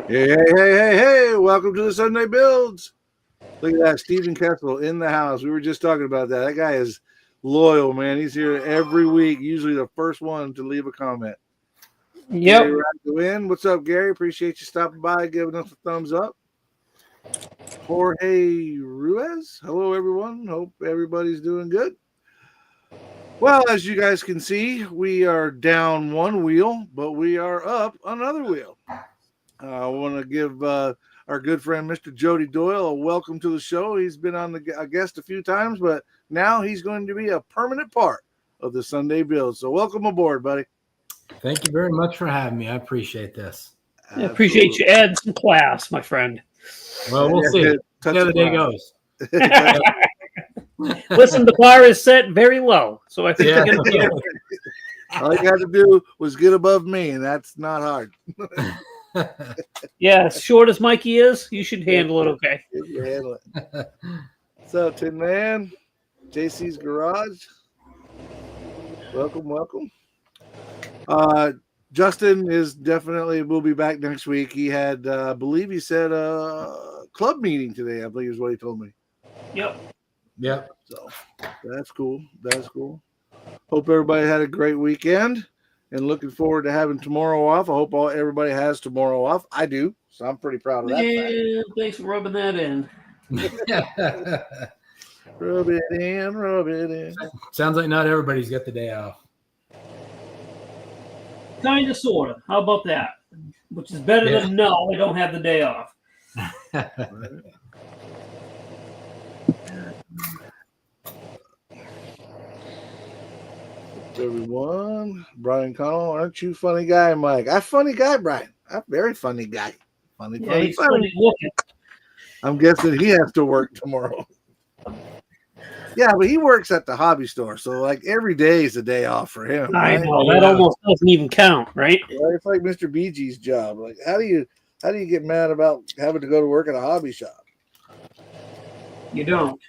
Hey, welcome to the Sunday Builds. Look at that, Stephen Kessel in the house. We were just talking about that. That guy is loyal, man. He's here every week, usually the first one to leave a comment. Yep. Gary Ragoin. What's up, Gary? Appreciate you stopping by, giving us a thumbs up. Jorge Ruiz. Hello, everyone. Hope everybody's doing good. Well, as you guys can see, we are down one wheel, but we are up another wheel. I want to give our good friend Mr. Jody Doyle a welcome to the show. He's been on a guest a few times, but now he's going to be a permanent part of the Sunday Build. So welcome aboard, buddy. Thank you very much for having me. I appreciate this. I appreciate you adding some class, my friend. Well, we'll see. See how the day goes. Listen, the bar is set very low, so I think they're going to be okay. All you got to do was get above me, and that's not hard. Yeah, as short as Mikey is, you should handle it okay. You handle it. What's up, Tin Man? JC's Garage. Welcome. Justin is definitely will be back next week. He had, I believe he said a club meeting today, I believe is what he told me. Yep. So that's cool. Hope everybody had a great weekend and looking forward to having tomorrow off. I hope everybody has tomorrow off. I do, so I'm pretty proud of that. Yeah, thanks for rubbing that in. Rub it in. Sounds like not everybody's got the day off. Kind of, sort of. How about that? Which is better than no, I don't have the day off. Everyone, Brian Connell, aren't you funny guy, Mike? I'm funny guy, Brian. I'm very funny guy. Funny. Looking. I'm guessing he has to work tomorrow. Yeah, but he works at the hobby store, so like every day is a day off for him. I right? know that almost doesn't even count, right? It's like Mr. BG's job. Like, how do you get mad about having to go to work at a hobby shop? You don't.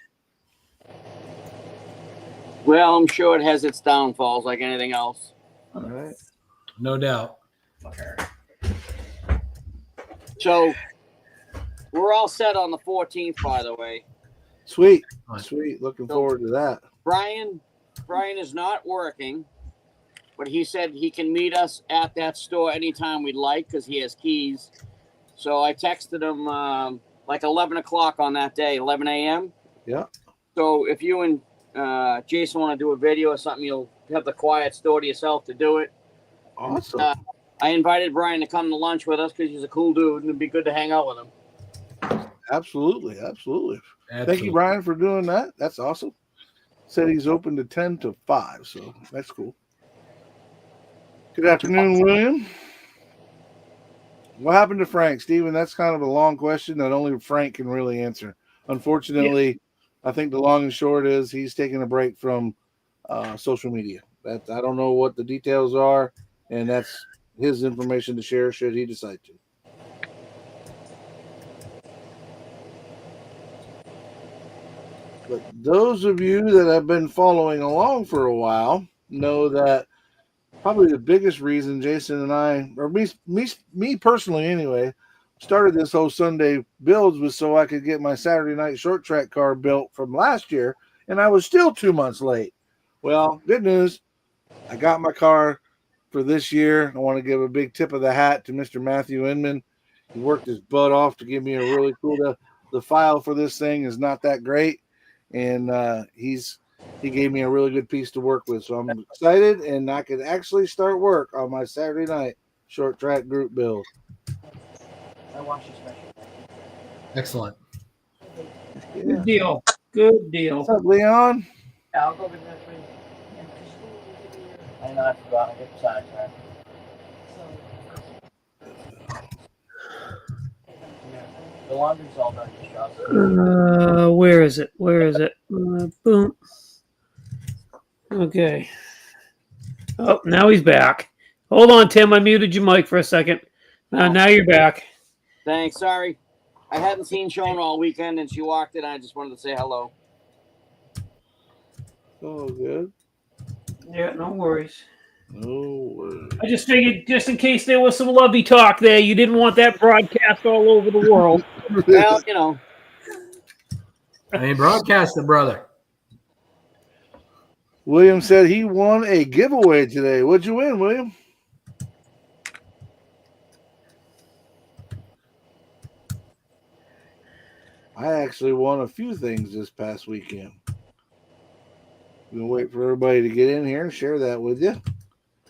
Well, I'm sure it has its downfalls like anything else. All right. No doubt. So we're all set on the 14th, by the way. Sweet. Looking forward to that. Brian is not working, but he said he can meet us at that store anytime we'd like because he has keys. So I texted him like 11 o'clock on that day, 11 a.m. Yeah. So if you and Jason want to do a video or something, you'll have the quiet store to yourself to do it. Awesome. I invited Brian to come to lunch with us because he's a cool dude and it'd be good to hang out with him. Absolutely. Thank you, Brian, for doing that. That's awesome. Said he's open to 10 to 5, so that's cool. Good afternoon, William. What happened to Frank? Steven, that's kind of a long question that only Frank can really answer. Unfortunately, I think the long and short is he's taking a break from social media. I don't know what the details are, and that's his information to share should he decide to. But those of you that have been following along for a while know that probably the biggest reason Jason and I, or me personally anyway, started this whole Sunday Builds was so I could get my Saturday night short track car built from last year, and I was still 2 months late. Well, good news, I got my car for this year. I want to give a big tip of the hat to Mr. Matthew Inman. He worked his butt off to give me a really cool. The file for this thing is not that great, and he gave me a really good piece to work with. So I'm excited, and I can actually start work on my Saturday night short track group build. I watched your special. Excellent. Good deal. Good deal. What's up, Leon? Yeah, I'll go get that for you. I know I forgot. I get sidetracked. The laundry's all done, Josh. Where is it? Boom. Okay. Oh, now he's back. Hold on, Tim. I muted your mic for a second. Now you're back. Thanks. Sorry. I hadn't seen Sean all weekend, and she walked in. I just wanted to say hello. Oh, good. Yeah, no worries. Oh, I just figured, just in case there was some lovey talk there, you didn't want that broadcast all over the world. Well, you know, I mean, broadcast the brother. William said he won a giveaway today. What'd you win, William? I actually won a few things this past weekend. I'm gonna wait for everybody to get in here and share that with you.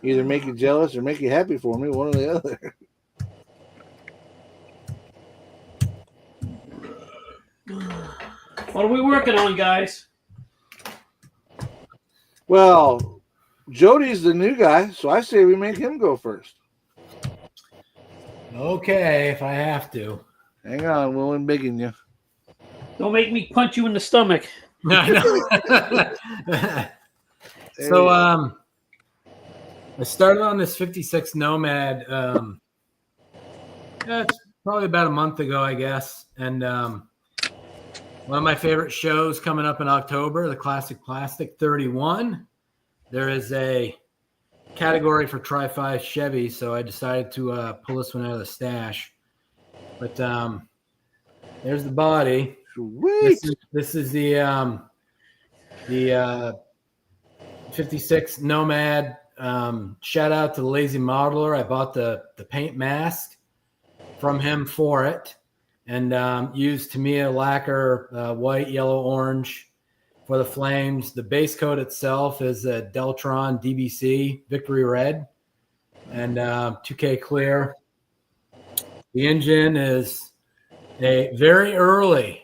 Either make you jealous or make you happy for me, one or the other. What are we working on, guys? Well, Jody's the new guy, so I say we make him go first. Okay, if I have to. Hang on, William, begging you. Don't make me punch you in the stomach. I know. So, I started on this 56 Nomad. It's probably about a month ago, I guess. And one of my favorite shows coming up in October, the Classic Plastic 31. There is a category for Tri-5 Chevy, so I decided to pull this one out of the stash. But there's the body. Sweet. This is the 56 Nomad. Shout out to the Lazy Modeler. I bought the paint mask from him for it, and used Tamiya lacquer, white, yellow, orange for the flames. The base coat itself is a Deltron DBC Victory Red and 2K clear. The engine is a very early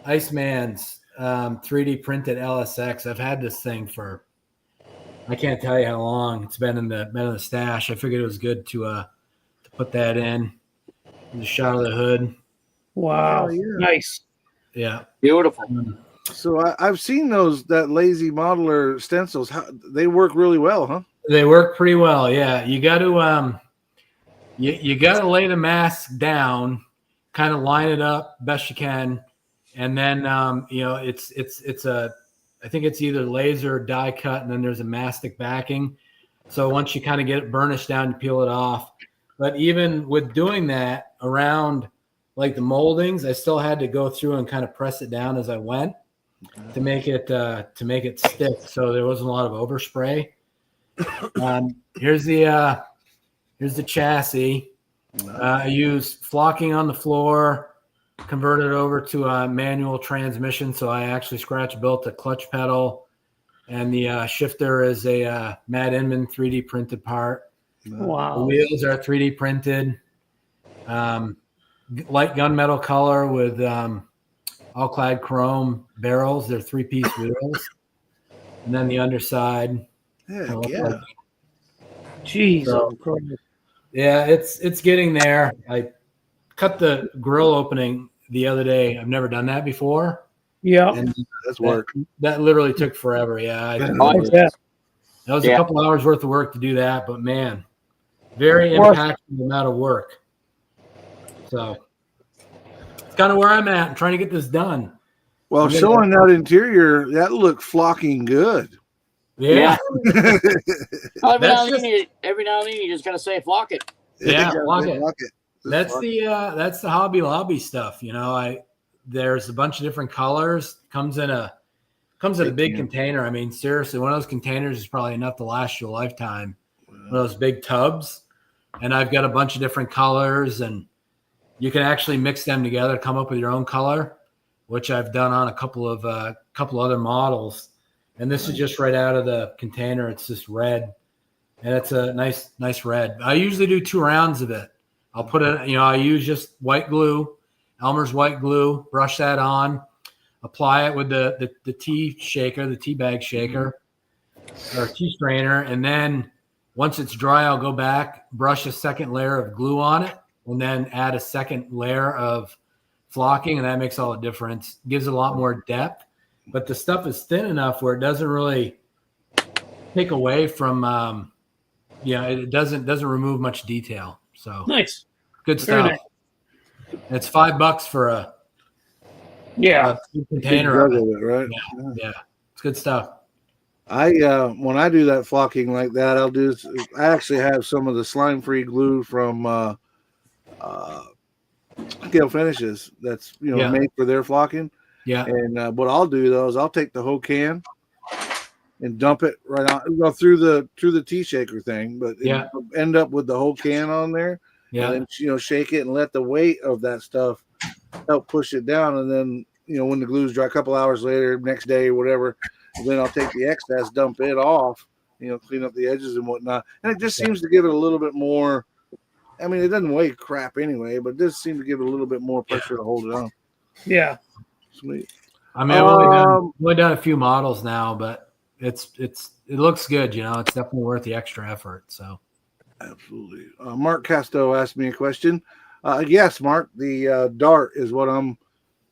Iceman's 3D printed LSX. I've had this thing for, I can't tell you how long it's been in the stash. I figured it was good to put that in. The shot of the hood. Wow. Oh, yeah. Nice. Yeah. beautiful. So I've seen that Lazy Modeler stencils. They work really well, huh? They work pretty well. Yeah. You got to you got to lay the mask down, kind of line it up best you can, and then it's a, I think it's either laser or die cut, and then there's a mastic backing. So once you kind of get it burnished down, you peel it off. But even with doing that around like the moldings, I still had to go through and kind of press it down as I went to make it stick. So there wasn't a lot of overspray. Here's the chassis. I use flocking on the floor, converted over to a manual transmission. So I actually scratch built a clutch pedal, and the shifter is a Matt Inman 3D printed part. The Wow. wheels are 3D printed, light gunmetal color with all clad chrome barrels. They're 3-piece wheels, and then the underside. Heck yeah. Jeez. So- Christ. Yeah, it's getting there. I cut the grill opening the other day. I've never done that before, Yeah. and That's work. that literally took forever. Yeah, Oh, yeah. that was Yeah. a couple hours worth of work to do that, but man, very Well- impactful amount of work. So it's kind of where I'm at. I'm trying to get this done. Well, I'm gonna- showing that interior, that looked flocking good. Yeah, Every now, That's and then you just gotta say flock it. Yeah, You flock gotta it. flock it. that's the Hobby Lobby stuff. You know, there's a bunch of different colors. Comes in a big container. I mean, seriously, one of those containers is probably enough to last you a lifetime. One of those big tubs, and I've got a bunch of different colors, and you can actually mix them together, come up with your own color, which I've done on a couple other models. And this is just right out of the container. It's just red, and it's a nice red. I usually do 2 rounds of it. I'll put it, I use just white glue, Elmer's white glue, brush that on, apply it with the tea shaker, the tea bag shaker or tea strainer. And then once it's dry, I'll go back, brush a second layer of glue on it, and then add a second layer of flocking. And that makes all the difference. Gives it a lot more depth. But the stuff is thin enough where it doesn't really take away from, it doesn't remove much detail. So Nice. good Very stuff. nice. It's $5 for a Yeah. big Big container jug of it. of it, right? Yeah, it's good stuff. When I do that flocking like that, I actually have some of the slime free glue from Gale Finishes that's Yeah. made for their flocking. Yeah. And what I'll do though is I'll take the whole can and dump it right on through the tea shaker thing, but Yeah. end up with the whole can on there. Yeah. And then shake it and let the weight of that stuff help push it down. And then when the glue's dry, a couple hours later, next day or whatever, then I'll take the excess, dump it off, clean up the edges and whatnot. And it just seems to give it a little bit more. I mean, it doesn't weigh crap anyway, but it does seem to give it a little bit more pressure to hold it on. Yeah. Sweet. I mean, I've only done a few models now, but it looks good. It's definitely worth the extra effort. So. Absolutely. Mark Casto asked me a question. Yes, Mark, the Dart is what I'm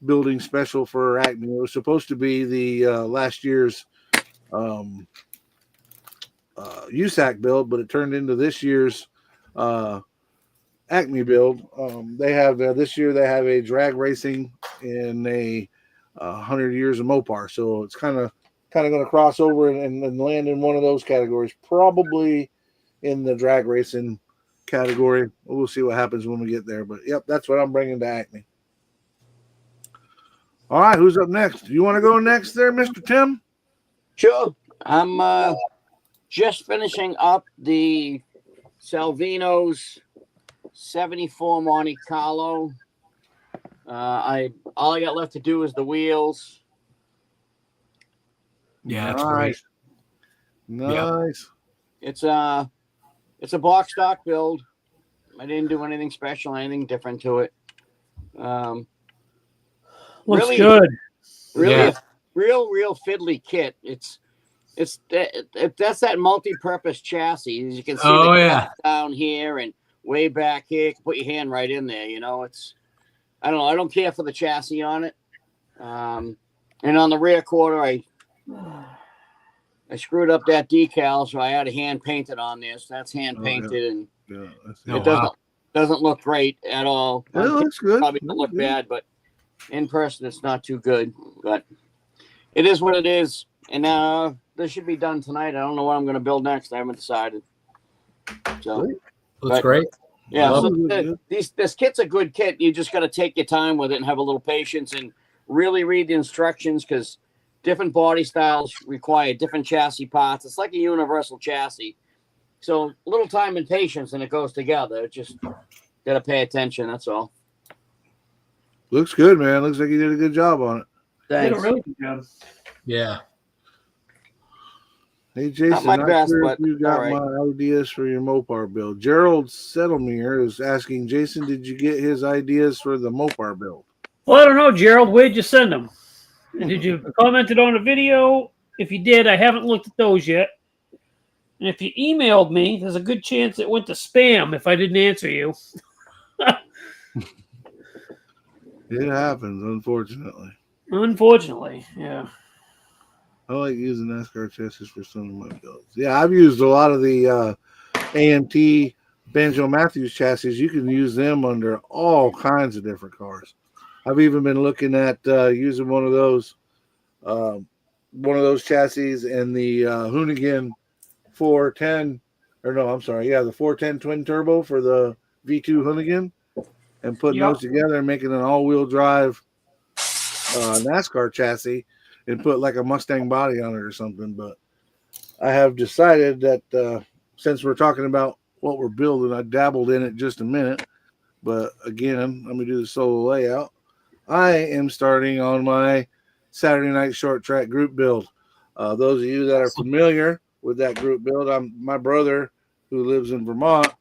building special for Acme. It was supposed to be the last year's USAC build, but it turned into this year's Acme build. They have this year they have a drag racing in a 100 years of Mopar, so it's kind of going to cross over and land in one of those categories, probably in the drag racing category. We'll see what happens when we get there, but yep, that's what I'm bringing to Acme. All right, who's up next? Do you want to go next there, Mr. Tim? Sure. I'm just finishing up the Salvino's 74 Monte Carlo. All I got left to do is the wheels. Yeah, that's great. Nice. Yeah. It's a box stock build. I didn't do anything special, anything different to it. Looks really good. Really, real fiddly kit. It's that's that multi-purpose chassis. As you can see, down here and way back here. You can put your hand right in there. It's I don't know. I don't care for the chassis on it. And on the rear quarter, I screwed up that decal, so I had to hand paint it on there. So that's hand painted, and it doesn't look great at all. It looks good. Probably don't look bad, but in person it's not too good. But it is what it is. And this should be done tonight. I don't know what I'm going to build next. I haven't decided. So looks great. Yeah, so this kit's a good kit. You just got to take your time with it and have a little patience and really read the instructions, because different body styles require different chassis parts. It's like a universal chassis. So a little time and patience and it goes together. Just got to pay attention. That's all. Looks good, man. Looks like you did a good job on it. Did a really good job. Yeah. Hey, Jason, not my best, but you got my ideas for your Mopar build. Gerald Settlemere is asking, Jason, did you get his ideas for the Mopar build? Well, I don't know, Gerald. Where'd you send them? And did you comment it on a video? If you did, I haven't looked at those yet. And if you emailed me, there's a good chance it went to spam if I didn't answer you. It happens, unfortunately. Unfortunately, yeah. I like using NASCAR chassis for some of my builds. Yeah, I've used a lot of the AMT Banjo Matthews chassis. You can use them under all kinds of different cars. I've even been looking at using one of those chassis in the Hoonigan 410, the 410 twin turbo for the V2 Hoonigan, and putting those together and making an all-wheel drive NASCAR chassis and put like a Mustang body on it or something. But I have decided that since we're talking about what we're building, I dabbled in it just a minute. But again, let me do the solo layout. I am starting on my Saturday night short track group build. Those of you that are familiar with that group build, my brother who lives in Vermont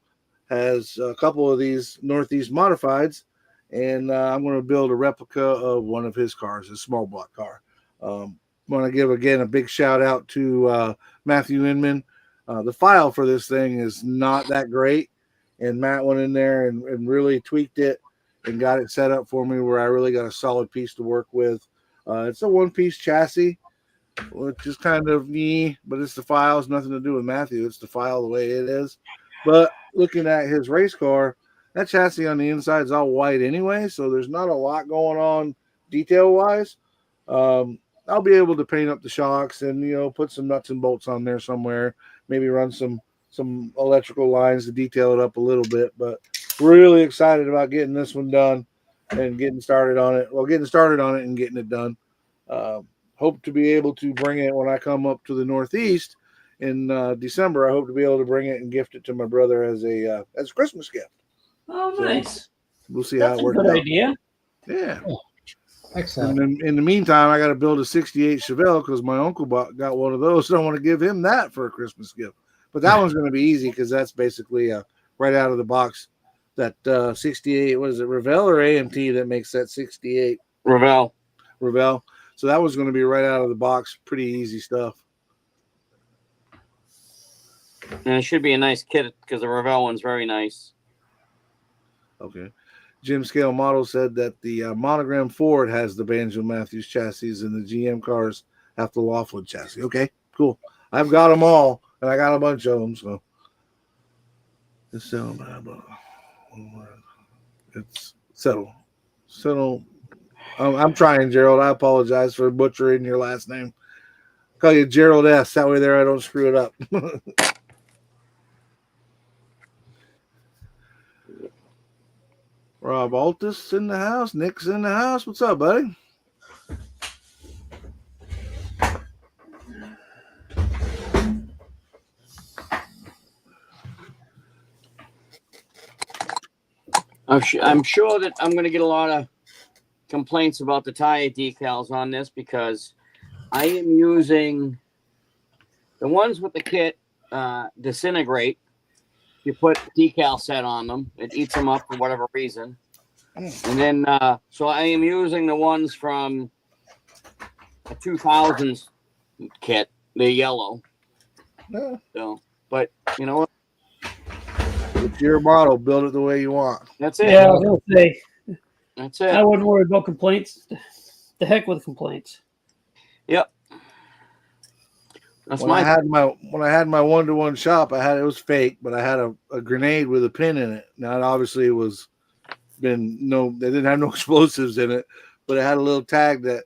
has a couple of these Northeast modifieds, and I'm going to build a replica of one of his cars, a small block car. I want to give again a big shout out to Matthew Inman. The file for this thing is not that great, and Matt went in there and really tweaked it and got it set up for me where I really got a solid piece to work with. It's a one-piece chassis, which is kind of me, but it's the file. It's nothing to do with Matthew. It's the file the way it is. But looking at his race car, that chassis on the inside is all white anyway, so there's not a lot going on detail-wise. I'll be able to paint up the shocks and put some nuts and bolts on there somewhere. Maybe run some electrical lines to detail it up a little bit. But really excited about getting this one done and getting started on it. Well, getting started on it and getting it done. Hope to be able to bring it when I come up to the Northeast in December. I hope to be able to bring it and gift it to my brother as a Christmas gift. Oh, nice. We'll see That's how it a works good out. idea. Yeah. Excellent. And in the meantime, I got to build a 68 Chevelle because my uncle got one of those. So I want to give him that for a Christmas gift. But that one's going to be easy because that's basically right out of the box. That 68, what is it, Revell or AMT that makes that 68? Revell. So that was going to be right out of the box. Pretty easy stuff. And it should be a nice kit because the Revell one's very nice. Okay. Jim Scale Model said that the Monogram Ford has the Banjo Matthews chassis and the GM cars have the Laughlin chassis. Okay, cool. I've got them all, and I got a bunch of them. So it's settle. I'm trying, Gerald. I apologize for butchering your last name. Call you Gerald S. That way there I don't screw it up. Rob Altus in the house. Nick's in the house. What's up, buddy? I'm sure that I'm going to get a lot of complaints about the tire decals on this because I am using the ones with the kit disintegrate. You put decal set on them, it eats them up for whatever reason. And then, so I am using the ones from a 2000s kit, the yellow. Yeah. So, but you know what? It's your model. Build it the way you want. That's it. Yeah, I was going to say, That's it. I wouldn't worry about complaints. The heck with complaints. Yep. That's When I had my 1-to-1 shop, it was fake, but I had a grenade with a pin in it. Now it obviously they didn't have no explosives in it, but it had a little tag that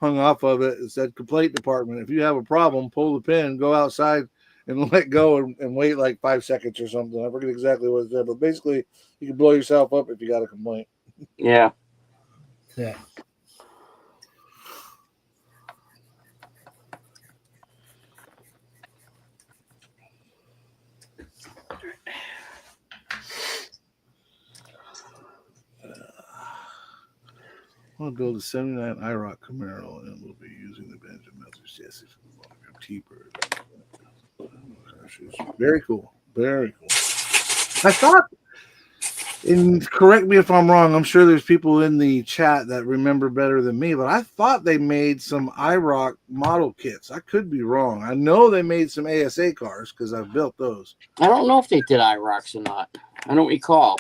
hung off of it. It said complaint department. If you have a problem, pull the pin, go outside and let go and wait like 5 seconds or something. I forget exactly what it said, but basically you can blow yourself up if you got a complaint. Yeah. Yeah. I'm going to build a 79 IROC Camaro and we'll be using the Benjamin Matthews chassis for the Monogram T-Bird. Very cool. Very cool. I thought, and correct me if I'm wrong, I'm sure there's people in the chat that remember better than me, but I thought they made some IROC model kits. I could be wrong. I know they made some ASA cars because I've built those. I don't know if they did IROCs or not. I don't recall.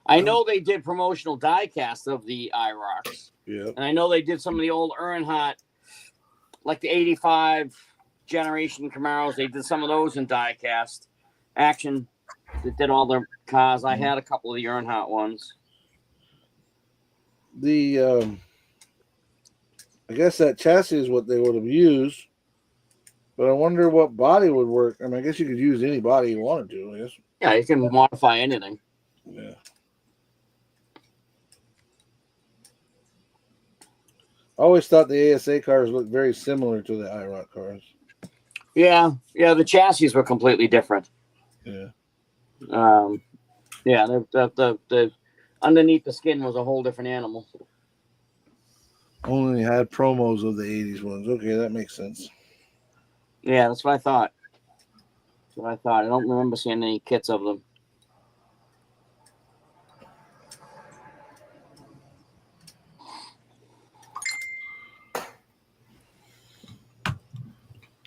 I know they did promotional die-cast of the IROCs. Yeah. And I know they did some of the old Earnhardt, like the 85 generation Camaros. They did some of those in die-cast. Action that did all their cars. I had a couple of the Earnhardt ones. I guess that chassis is what they would have used, but I wonder what body would work. I mean, I guess you could use any body you wanted to, I guess. Yeah, you can modify anything. Yeah. I always thought the ASA cars looked very similar to the IROC cars. Yeah, the chassis were completely different. Yeah. The underneath the skin was a whole different animal. Only had promos of the 80s ones. Okay, that makes sense. Yeah, that's what I thought. I don't remember seeing any kits of them.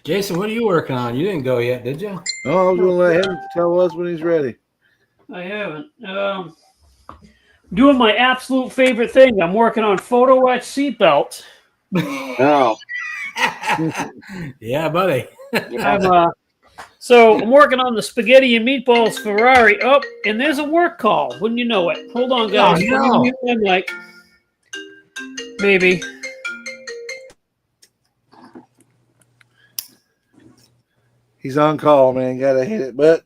Jason, what are you working on? You didn't go yet, did you? Oh, I was going to let him tell us when he's ready. I haven't. Doing my absolute favorite thing. I'm working on photo etch seatbelt. Oh. Yeah, buddy. Yeah. I'm working on the spaghetti and meatballs Ferrari. Oh, and there's a work call. Wouldn't you know it? Hold on, guys. Oh, no. I'm like, maybe. He's on call, man. Gotta hit it. But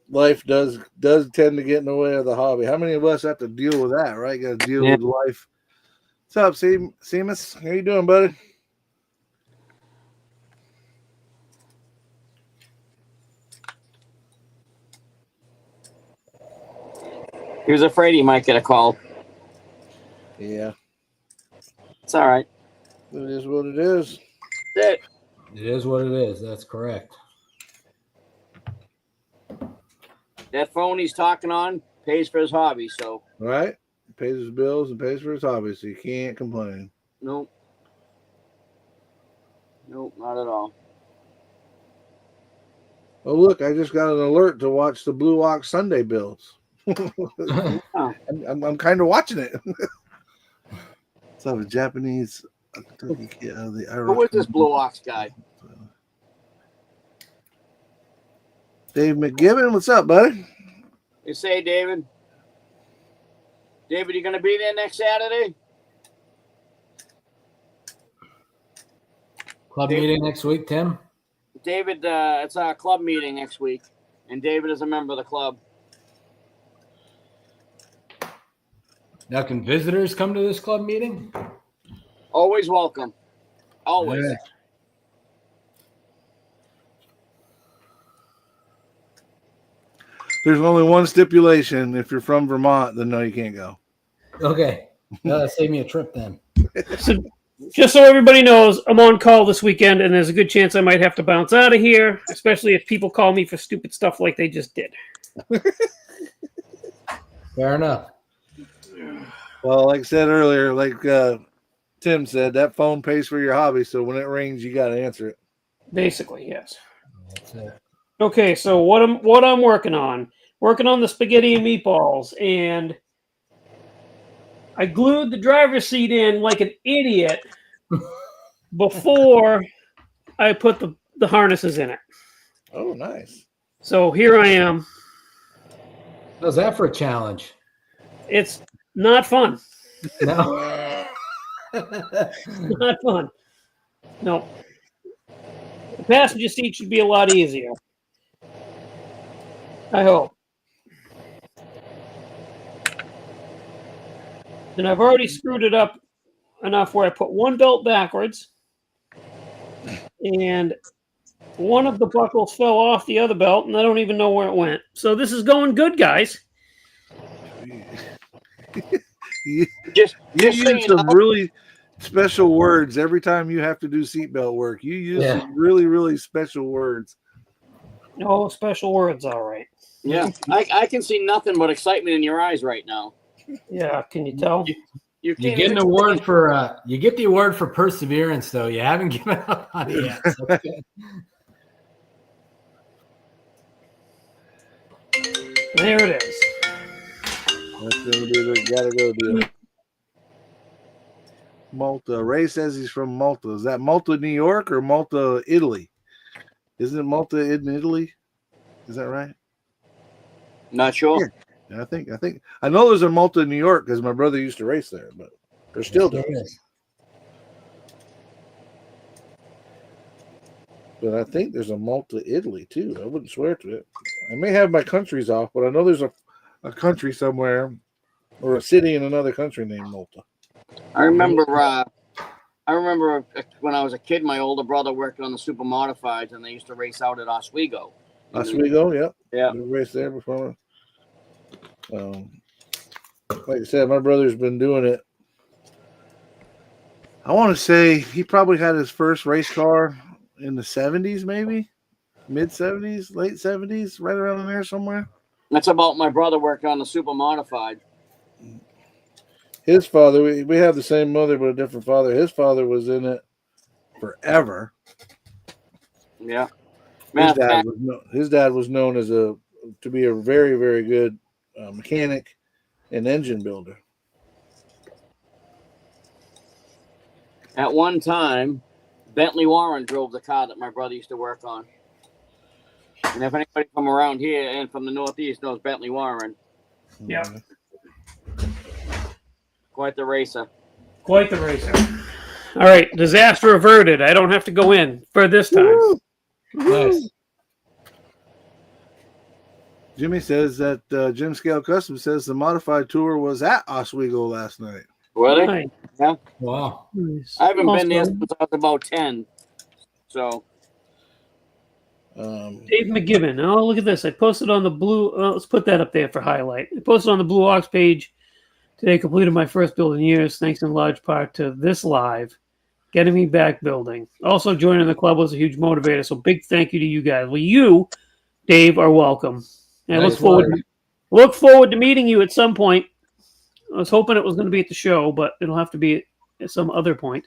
life does tend to get in the way of the hobby. How many of us have to deal with that, right? Got to deal with life. What's up, Seamus? How you doing, buddy? He was afraid he might get a call. Yeah, It's all right. it is what it is. That's it. It is what it is. That's correct. That phone he's talking on pays for his hobby, so Right? Pays his bills and pays for his hobby, so you can't complain. nope. Nope, not at all. Oh, look, I just got an alert to watch the Blue Ox Sunday Bills. I'm kind of watching it. It's a Japanese. Who is this Blue Ox guy? Dave McGibbon, what's up, buddy? You say, David? David, you going to be there next Saturday? Club meeting next week, Tim? David, it's our club meeting next week, and David is a member of the club. Now, can visitors come to this club meeting? Always welcome. Always. Yeah. There's only one stipulation. If you're from Vermont, then no, you can't go. Okay. Save me a trip then. So, just so everybody knows, I'm on call this weekend, and there's a good chance I might have to bounce out of here, especially if people call me for stupid stuff like they just did. Fair enough. Well, like I said earlier, like Tim said, that phone pays for your hobby, so when it rings, you got to answer it. Basically, yes. That's it. Okay, so what I'm working on the spaghetti and meatballs, and I glued the driver's seat in like an idiot before I put the harnesses in it. Oh, nice. So here I am. How's that for a challenge? It's not fun. No. Not fun. No. The passenger seat should be a lot easier. I hope. And I've already screwed it up enough where I put one belt backwards and one of the buckles fell off the other belt and I don't even know where it went. So this is going good, guys. You Just use so you some know, really special words every time you have to do seatbelt work. You use some really, really special words. No special words, all right. yeah, I can see nothing but excitement in your eyes right now. Yeah, can you tell? You You get an award for you get the award for perseverance, though. You haven't given up on it yet. So that's good. There it is. That's going to be the gotta go deal. Malta. Ray says he's from Malta. Is that Malta, New York, or Malta, Italy? Isn't it Malta in Italy? Is that right? Not sure. Yeah, I know there's a Malta, New York, because my brother used to race there, but they're still Yes, doing there it. is. But I think there's a Malta, Italy too. I wouldn't swear to it. I may have my countries off, but I know there's a country somewhere or a city in another country named Malta. I remember when I was a kid, my older brother worked on the super modifieds, and they used to race out at Oswego. Oswego, yep. Yeah. We raced there before. Like I said, my brother's been doing it. I want to say he probably had his first race car in the 70s, maybe mid 70s, late 70s, right around in there somewhere. That's about my brother working on the super modified. His father, we have the same mother but a different father. His father was in it forever. Yeah. His dad was known as to be a very, very good mechanic and engine builder. At one time, Bentley Warren drove the car that my brother used to work on. And if anybody from around here and from the Northeast knows Bentley Warren, Yeah. quite the racer. Quite the racer. All right, disaster averted. I don't have to go in for this time. Nice. Jimmy says that Jim Scale Custom says the modified tour was at Oswego last night. Were they? Nice. Yeah. Wow. Nice. I haven't been there Also, since I was about 10. So, Dave McGibbon. Oh, look at this. I posted on the blue. Let's put that up there for highlight. I posted on the Blue Ox page today. Completed my first build in years, thanks in large part to this live, getting me back building. Also, joining the club was a huge motivator. So, big thank you to you guys. Well, you, Dave, are welcome. And I Nice look forward to meeting you at some point. I was hoping it was going to be at the show, but it'll have to be at some other point.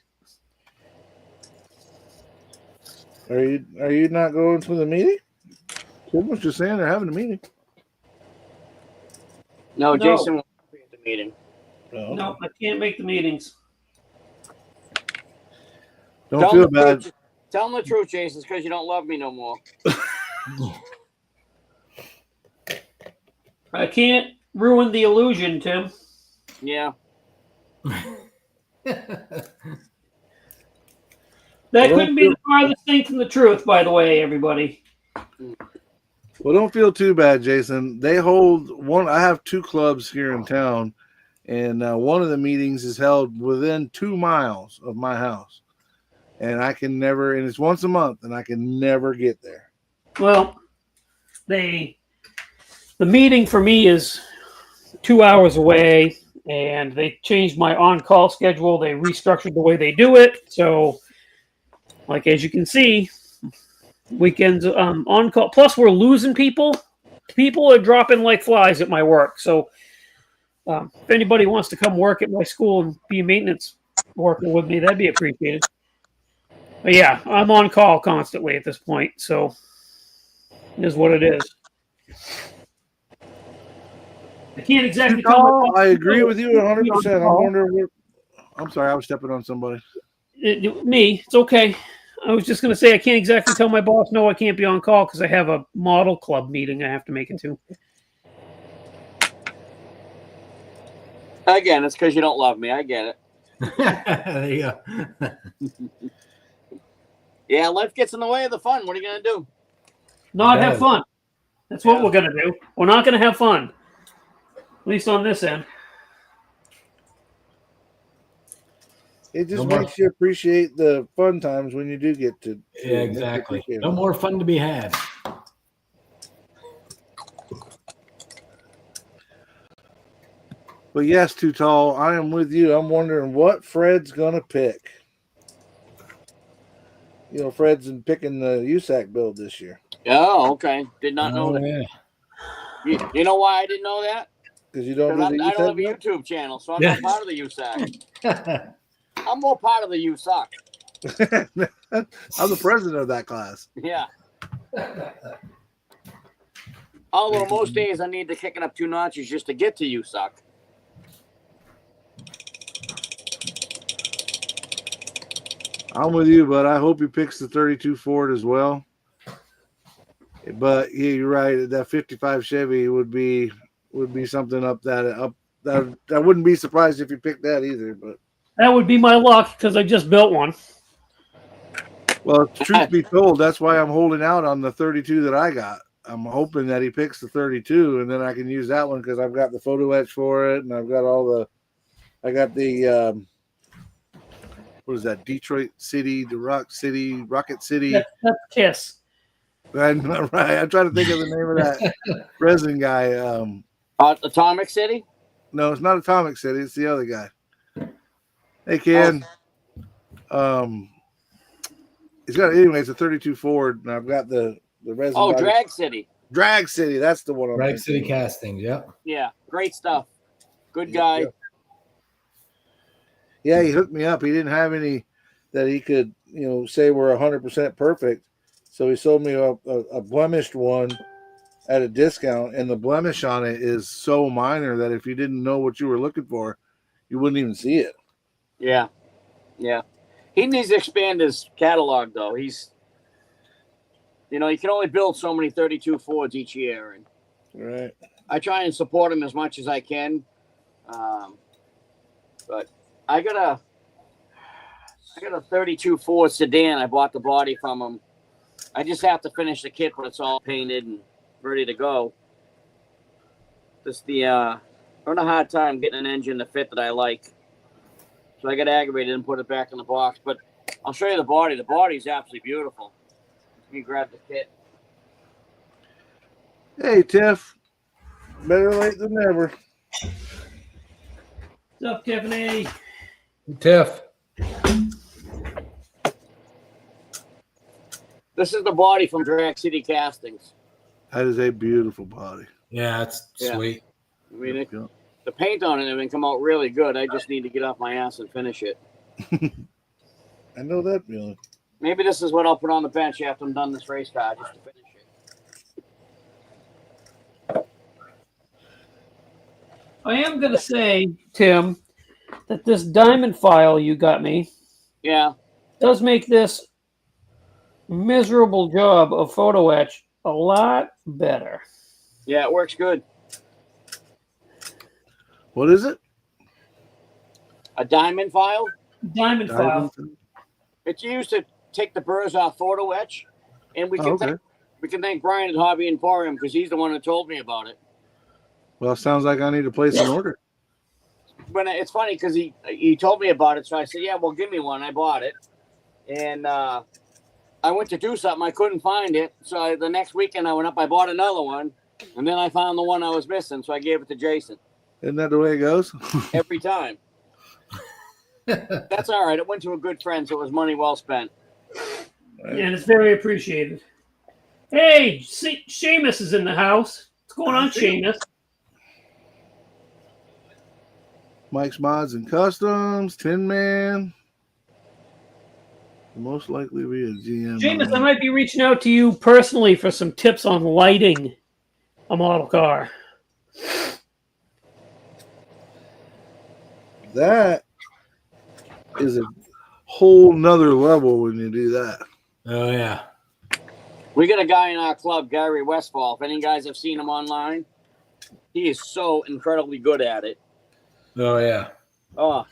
Are you not going to the meeting? Someone's just saying they're having a meeting. no, No. Jason won't be at the meeting. No. No, I can't make the meetings. Don't Tell feel him the bad. truth. Tell him the truth, Jason, because you don't love me no more. I can't ruin the illusion, Tim. Yeah. That Well, couldn't be the farthest thing from the truth, by the way, everybody. Well, don't feel too bad, Jason. They hold one. I have 2 clubs here in town, and one of the meetings is held within 2 miles of my house, and I can never. And it's once a month, and I can never get there. Well, the meeting for me is 2 hours away, and they changed my on-call schedule. They restructured the way they do it. So, like as you can see, weekends on call. Plus, we're losing people. People are dropping like flies at my work. So, if anybody wants to come work at my school and be a maintenance worker with me, that'd be appreciated. But yeah, I'm on call constantly at this point. So, it is what it is. I can't exactly tell. No, I agree with you 100%. I'm wondering. I'm sorry, I was stepping on somebody. Me, it's okay. I was just going to say I can't exactly tell my boss no, I can't be on call because I have a model club meeting I have to make it to. Again, it's because you don't love me. I get it. There you go. Yeah, life gets in the way of the fun. What are you going to do? Not Yeah. have fun. That's what Yeah. we're going to do. We're not going to have fun. At least on this end. It just No more- makes you appreciate the fun times when you do get to. Yeah, exactly. appreciate No it. more fun to be had. But yes, Too Tall, I am with you. I'm wondering what Fred's gonna pick. You know, Fred's been picking the USAC build this year Oh, okay. Did not know Oh, that. yeah. You know why I didn't know that? because you don't Because do the I don't have a USAC build? YouTube channel, so I'm Yeah. not part of the USAC. I'm more part of the USAC. I'm the president of that class. Yeah. Although most days I need to kick it up 2 notches just to get to USAC. I'm with you, but I hope he picks the 32 Ford as well. But yeah, you're right. That 55 Chevy would be something up. That I wouldn't be surprised if you picked that either. But That would be my luck because I just built one. well, truth be told, that's why I'm holding out on the 32 that I got. I'm hoping that he picks the 32, and then I can use that one because I've got the photo etch for it, and I've got I got the what is that? Detroit City, Rocket City. That's Kiss. Right. I'm trying to think of the name of that resin guy. Atomic City? No, it's not Atomic City. It's the other guy. Hey, Ken. He's got anyway. It's a 32 Ford, and I've got the resin. Oh, body. Drag City. Drag City. That's the one. I'm Drag thinking City of. Castings. Yep. Yeah, great stuff. Good guy. Yeah, he hooked me up. He didn't have any that he could, say were 100% perfect. So he sold me a blemished one at a discount, and the blemish on it is so minor that if you didn't know what you were looking for, you wouldn't even see it. Yeah. Yeah. He needs to expand his catalog, though. He's, you can only build so many 32 Fords each year. And Right. I try and support him as much as I can. But I got a 32 Ford sedan. I bought the body from him. I just have to finish the kit, but it's all painted and ready to go. having a hard time getting an engine to fit that I like. So I got aggravated and put it back in the box. But I'll show you the body. The body's absolutely beautiful. Let me grab the kit. Hey, Tiff. Better late than never. What's up, Tiffany? Tiff. This is the body from Drag City Castings. That is a beautiful body. Yeah, it's Yeah. sweet. I mean, Yep, yep. the paint on it and everything come out really good. I just need to get off my ass and finish it. I know that feeling. Maybe this is what I'll put on the bench after I'm done this race car, just to finish it. I am going to say, Tim, that this diamond file you got me Yeah. does make this miserable job of photo etch a lot better. Yeah, it works good. What is it? A diamond file. Diamond file. It's used to take the burrs off photo etch, and we can Oh, okay. we can thank Brian at Hobby Emporium because he's the one who told me about it. Well, it sounds like I need to place an order. But it's funny because he told me about it, so I said, "Yeah, well, give me one." I bought it, and I went to do something. I couldn't find it, so the next weekend I went up. I bought another one, and then I found the one I was missing, so I gave it to Jason. Isn't that the way it goes? Every time. That's all right. It went to a good friend, so it was money well spent. And it's very appreciated. Hey, Seamus is in the house. What's going on, Seamus? Mike's Mods and Customs, Tin Man. Most likely be a GM. Seamus, I might be reaching out to you personally for some tips on lighting a model car. That is a whole nother level when you do that. Oh yeah. We got a guy in our club, Gary Westfall. If any guys have seen him online, he is so incredibly good at it. Oh yeah. Oh,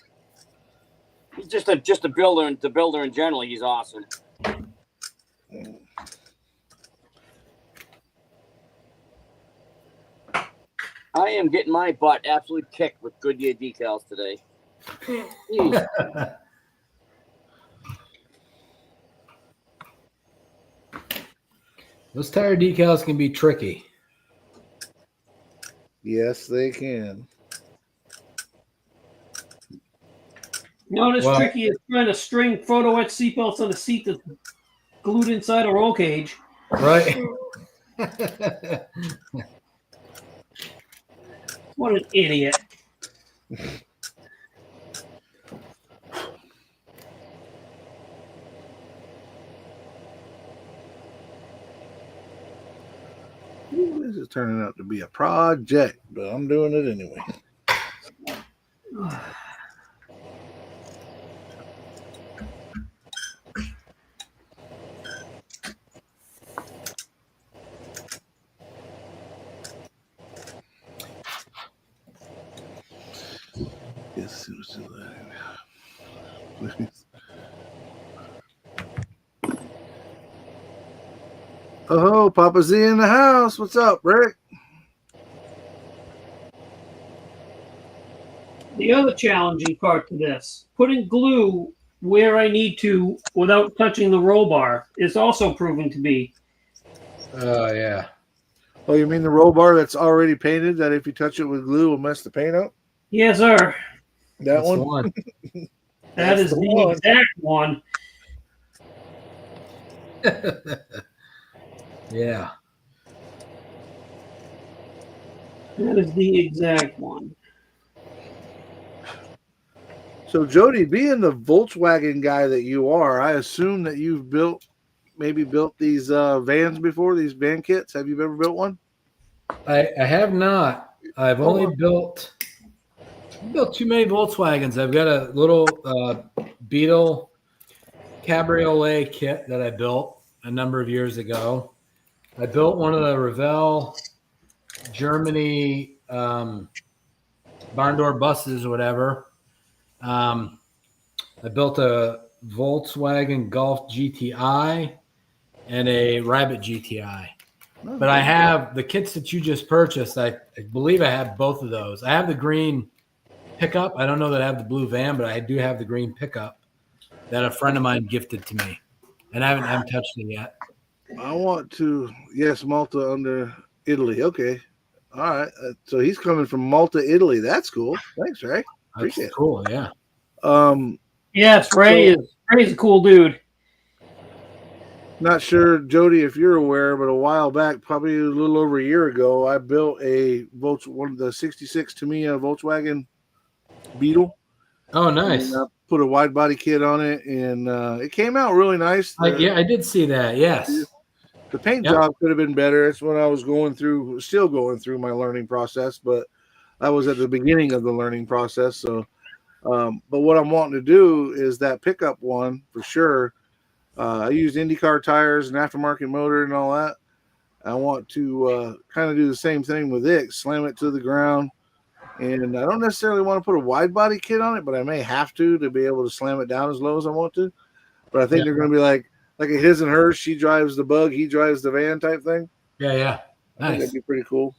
he's just a builder, and the builder in general. He's awesome. I am getting my butt absolutely kicked with Goodyear decals today. Jeez. Those tire decals can be tricky. Yes, they can. You know what is Well- tricky is trying to string photo etch seatbelts on a seat that's glued inside a roll cage. Right. What an idiot. This is turning out to be a project, but I'm doing it anyway. Yes, it was please. Oh, Papa Z in the house. What's up, Rick? The other challenging part to this, putting glue where I need to without touching the roll bar, is also proving to be. Oh yeah. Oh, you mean the roll bar that's already painted that if you touch it with glue will mess the paint up? Yes, sir. That That's the one? one. That is the the one. exact one. Yeah. That is the exact one. So, Jody, being the Volkswagen guy that you are, I assume that you've built these vans before, these van kits. Have you ever built one? I have not. I've only built too many Volkswagens. I've got a little Beetle Cabriolet kit that I built a number of years ago. I built one of the Revell Germany barn door buses or whatever. I built a Volkswagen Golf GTI and a Rabbit GTI. But I have the kits that you just purchased. I believe I have both of those. I have the green pickup. I don't know that I have the blue van, but I do have the green pickup that a friend of mine gifted to me, and I haven't touched it yet. I want to. Yes, Malta under Italy. Okay. All right. So he's coming from Malta, Italy. That's cool. Thanks, Ray. Appreciate That's cool. Yeah. it. Yes, Ray's a cool dude. Not sure, Jody, if you're aware, but a while back, probably a little over a year ago, I built one of the 66 Tamiya Volkswagen Beetle. Oh, nice. And, put a wide body kit on it, and it came out really nice. Yeah, I did see that. Yes. The paint job could have been better. It's when I was still going through my learning process, but I was at the beginning of the learning process. So, but what I'm wanting to do is that pickup one for sure. I used IndyCar tires and aftermarket motor and all that. I want to kind of do the same thing with it, slam it to the ground. And I don't necessarily want to put a wide body kit on it, but I may have to be able to slam it down as low as I want to. But I think they're going to be like a his and hers. She drives the bug, he drives the van type thing. Yeah. I think Nice. that'd be pretty cool.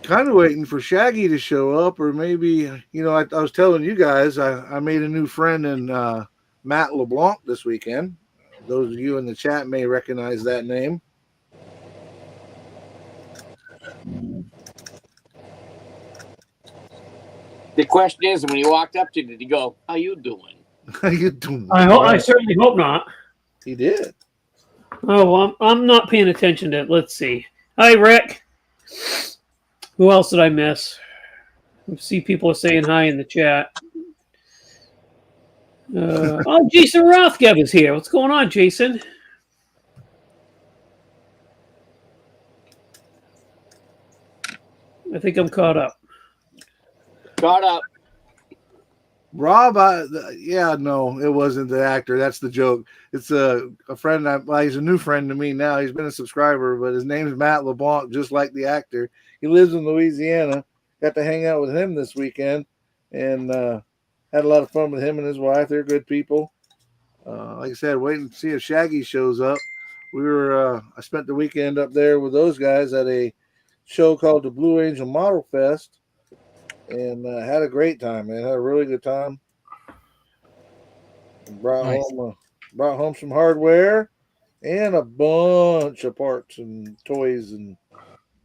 Kind of waiting for Shaggy to show up, or maybe, I was telling you guys, I made a new friend in Matt LeBlanc this weekend. Those of you in the chat may recognize that name. The question is, when he walked up to you, did he go, "How you doing?" How you doing? I certainly hope not. He did. Oh, well, I'm not paying attention to it. Let's see. Hi, Rick. Who else did I miss? I see people are saying hi in the chat. Jason Rothgeb is here. What's going on, Jason? I think I'm caught up. Caught up. Rob, no, it wasn't the actor. That's the joke. It's a friend. He's a new friend to me now. He's been a subscriber, but his name's Matt LeBlanc, just like the actor. He lives in Louisiana. Got to hang out with him this weekend, and had a lot of fun with him and his wife. They're good people. Like I said, waiting to see if Shaggy shows up. I spent the weekend up there with those guys at a show called the Blue Angel Model Fest. And had a great time, man. Had a really good time. Brought home some hardware and a bunch of parts and toys and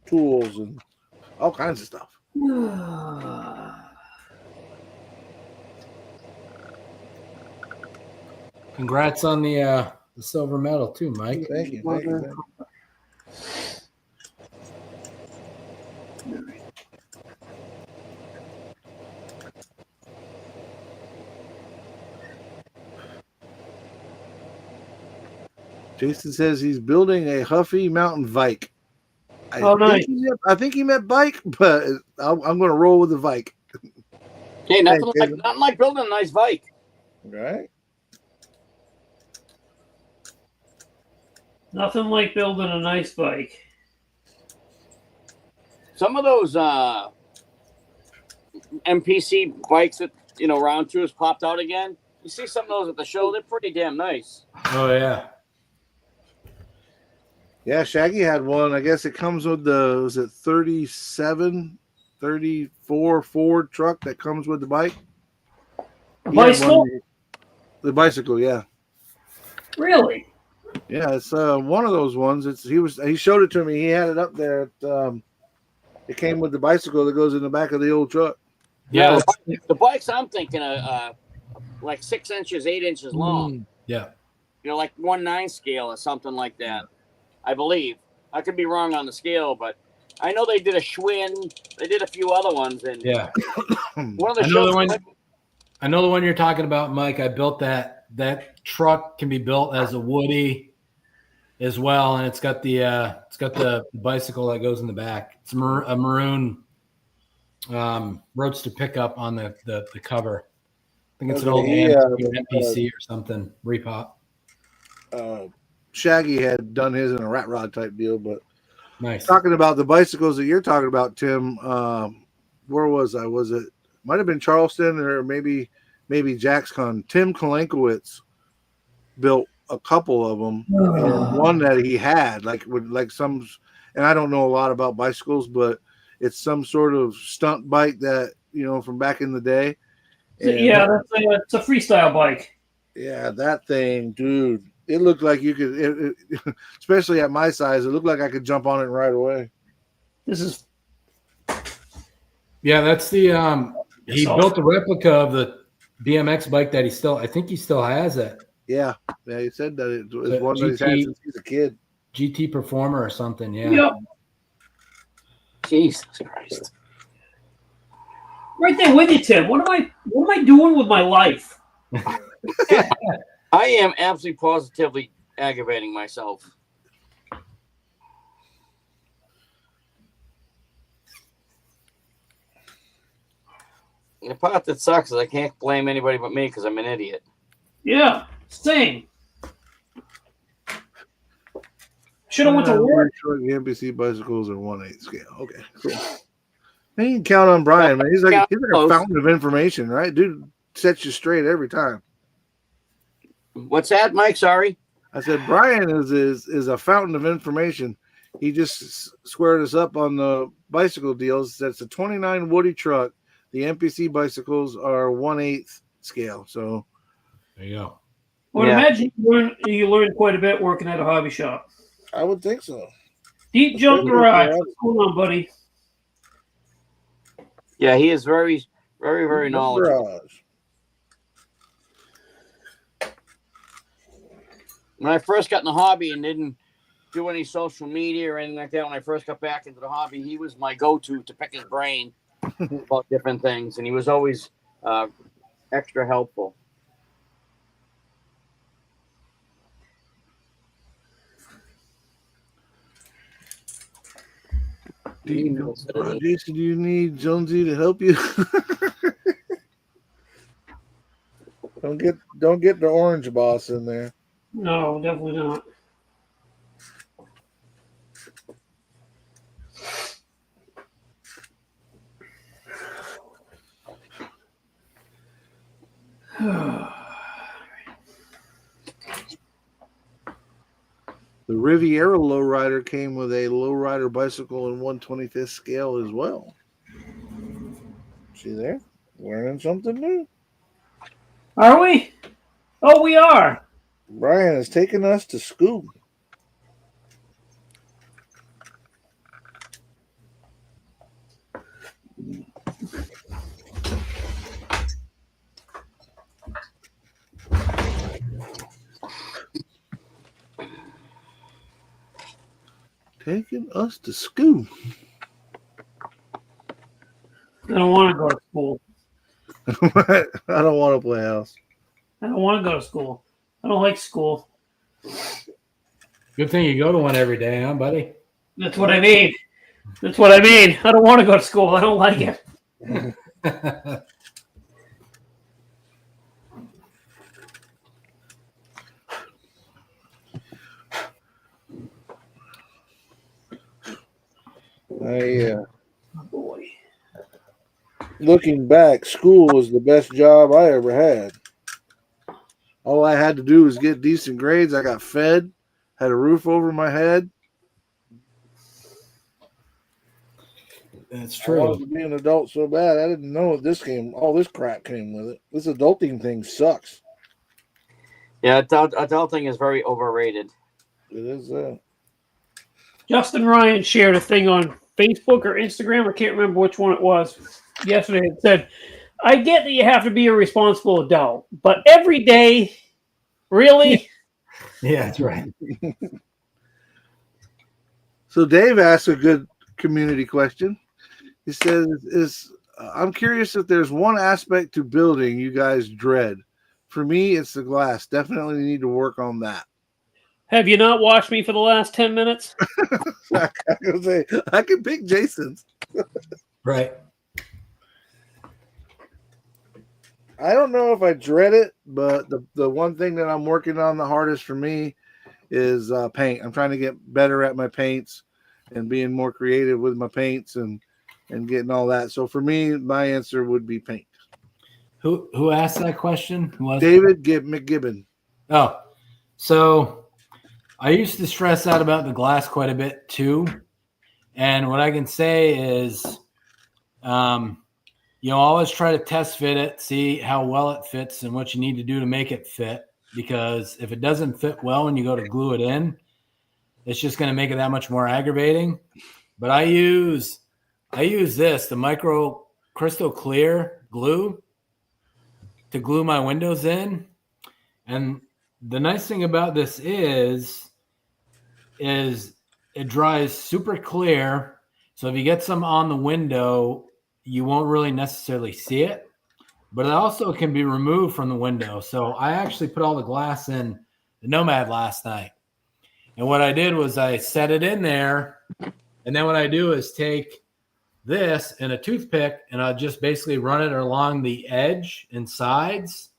tools and all kinds of stuff. Congrats on the silver medal too, Mike. Thank you. Jason says he's building a Huffy Mountain Vike. Nice. I think he meant bike, but I'm going to roll with the Vike. Hey, nothing like building a nice bike. Right. Nothing like building a nice bike. Some of those MPC bikes that Round 2 has popped out again. You see some of those at the show; they're pretty damn nice. Oh yeah. Yeah, Shaggy had one. I guess it comes with was it 34 Ford truck that comes with the bike? Bicycle? The bicycle, yeah. Really? Yeah, it's one of those ones. He showed it to me. He had it up there. It came with the bicycle that goes in the back of the old truck. Yeah, the bikes I'm thinking of like 6 inches, 8 inches long. Yeah. Like 1/9 scale or something like that. I believe. I could be wrong on the scale, but I know they did a Schwinn. They did a few other ones, and one of the shows. I know the one you're talking about, Mike. I built that. That truck can be built as a Woody as well, and it's got the bicycle that goes in the back. It's a maroon roadster pickup on the cover. I think it's an old MPC or something. Repop. Shaggy had done his in a rat rod type deal, but nice. Talking about the bicycles that you're talking about, Tim, where was I? Was it might have been Charleston or maybe JaxCon. Tim Kalenkowitz built a couple of them, and one that he had some, and I don't know a lot about bicycles, but it's some sort of stunt bike that from back in the day. And it's a freestyle bike. Yeah, that thing, dude. It looked like you could, especially at my size, it looked like I could jump on it right away. This is. Yeah, that's the. He built a replica of the BMX bike that I think he still has it. Yeah, he said that it was one that he's had since he's a kid. GT Performer or something, yeah. Yep. Jesus Christ. Right there with you, Tim. What am I doing with my life? I am absolutely positively aggravating myself. The part that sucks is I can't blame anybody but me because I'm an idiot. Yeah, same. Should have went to work. The NBC bicycles are 1/8 scale. Okay, cool. Man, you can count on Brian, man. He's like a fountain of information, right? Dude sets you straight every time. What's that, Mike? Sorry. I said Brian is a fountain of information. He just squared us up on the bicycle deals. That's a 29 Woody truck. The NPC bicycles are 1/8 scale. So there you go. Well, imagine you learned quite a bit working at a hobby shop. I would think so. Deep Jump Garage. What's going on, buddy? Yeah, he is very, very, very knowledgeable. Garage. When I first got in the hobby and didn't do any social media or anything like that, when I first got back into the hobby, he was my go-to to pick his brain about different things, and he was always extra helpful. Jason, do you need Jonesy to help you? Don't get the orange boss in there. No, definitely not. The Riviera Lowrider came with a lowrider bicycle in 1/25th scale as well. See there? Learning something new. Are we? Oh, we are. Brian has taken us to school. Taking us to school. I don't want to go to school. I don't want to play house. I don't want to go to school. I don't like school. Good thing you go to one every day, huh, buddy? That's what I mean. That's what I mean. I don't want to go to school. I don't like it. Oh, boy. Looking back, school was the best job I ever had. All I had to do was get decent grades. I got fed, had a roof over my head. That's true. I wanted to be an adult so bad. I didn't know all this crap came with it. This adulting thing sucks. Yeah, adulting is very overrated. It is. Justin Ryan shared a thing on Facebook or Instagram. I can't remember which one it was. Yesterday it said, I get that you have to be a responsible adult, but every day, really? Yeah, that's right. So Dave asked a good community question. He says, I'm curious if there's one aspect to building you guys dread. For me, it's the glass. Definitely need to work on that. Have you not watched me for the last 10 minutes? I can say I can pick Jason's. Right. I don't know if I dread it, but the one thing that I'm working on the hardest for me is paint. I'm trying to get better at my paints and being more creative with my paints and and getting all that. So for me, my answer would be paint. Who asked that question? Who was it? David McGibbon. Oh, so I used to stress out about the glass quite a bit too. And what I can say is, always try to test fit it, see how well it fits and what you need to do to make it fit. Because if it doesn't fit well when you go to glue it in, it's just going to make it that much more aggravating. But I use this, the micro crystal clear glue, to glue my windows in. And the nice thing about this is it dries super clear. So if you get some on the window, you won't really necessarily see it. But it also can be removed from the window. So I actually put all the glass in the Nomad last night. And what I did was I set it in there. And then what I do is take this and a toothpick, and I'll just basically run it along the edge and sides,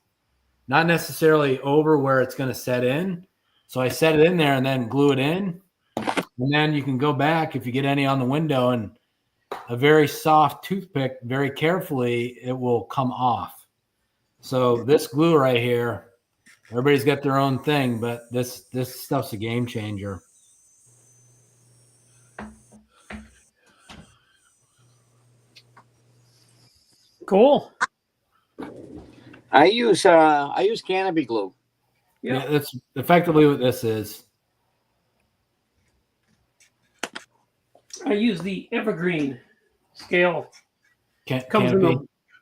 not necessarily over where it's going to set in. So I set it in there and then glue it in. And then you can go back if you get any on the window, and a very soft toothpick, very carefully, it will come off. So this glue right here, everybody's got their own thing, but this stuff's a game changer. Cool. I use canopy glue. Yeah, that's effectively what this is. I use the Evergreen scale. Canopy.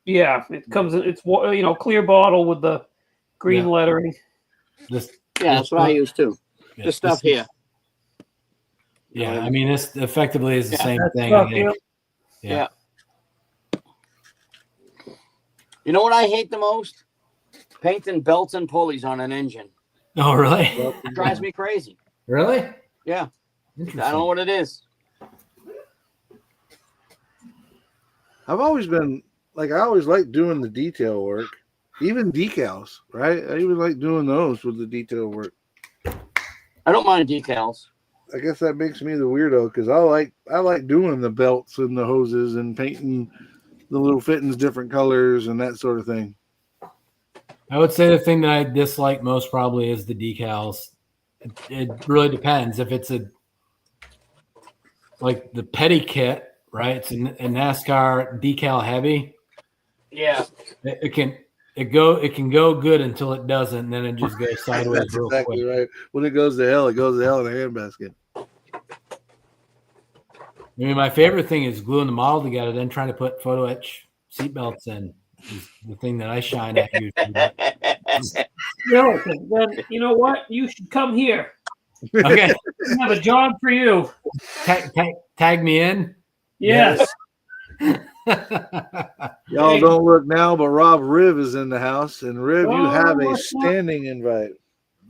It comes in. It's clear bottle with the green lettering. That's what I use too. This stuff here. Yeah, I mean, this effectively is the same thing. Stuff, I think. Yeah. You know what I hate the most? Painting belts and pulleys on an engine. Oh, really? It drives me crazy. Really? Yeah. I Interesting. don't know what it is. I've always been I always like doing the detail work, even decals, right? I even like doing those with the detail work. I don't mind decals. I guess that makes me the weirdo because I like doing the belts and the hoses and painting the little fittings different colors and that sort of thing. I would say the thing that I dislike most probably is the decals. It really depends. If it's like the petty kit, right? It's a NASCAR decal heavy. Yeah. It can go good until it doesn't, and then it just goes sideways. That's real exactly quick. right. When it goes to hell in a handbasket. I mean, my favorite thing is gluing the model together, then trying to put photo etch seatbelts in. Is the thing that I shine at usually. Then you know what? You should come here. Okay, I have a job for you. tag me in. Yes. Y'all don't look now, but Rob Riv is in the house, and Riv, you have a standing invite.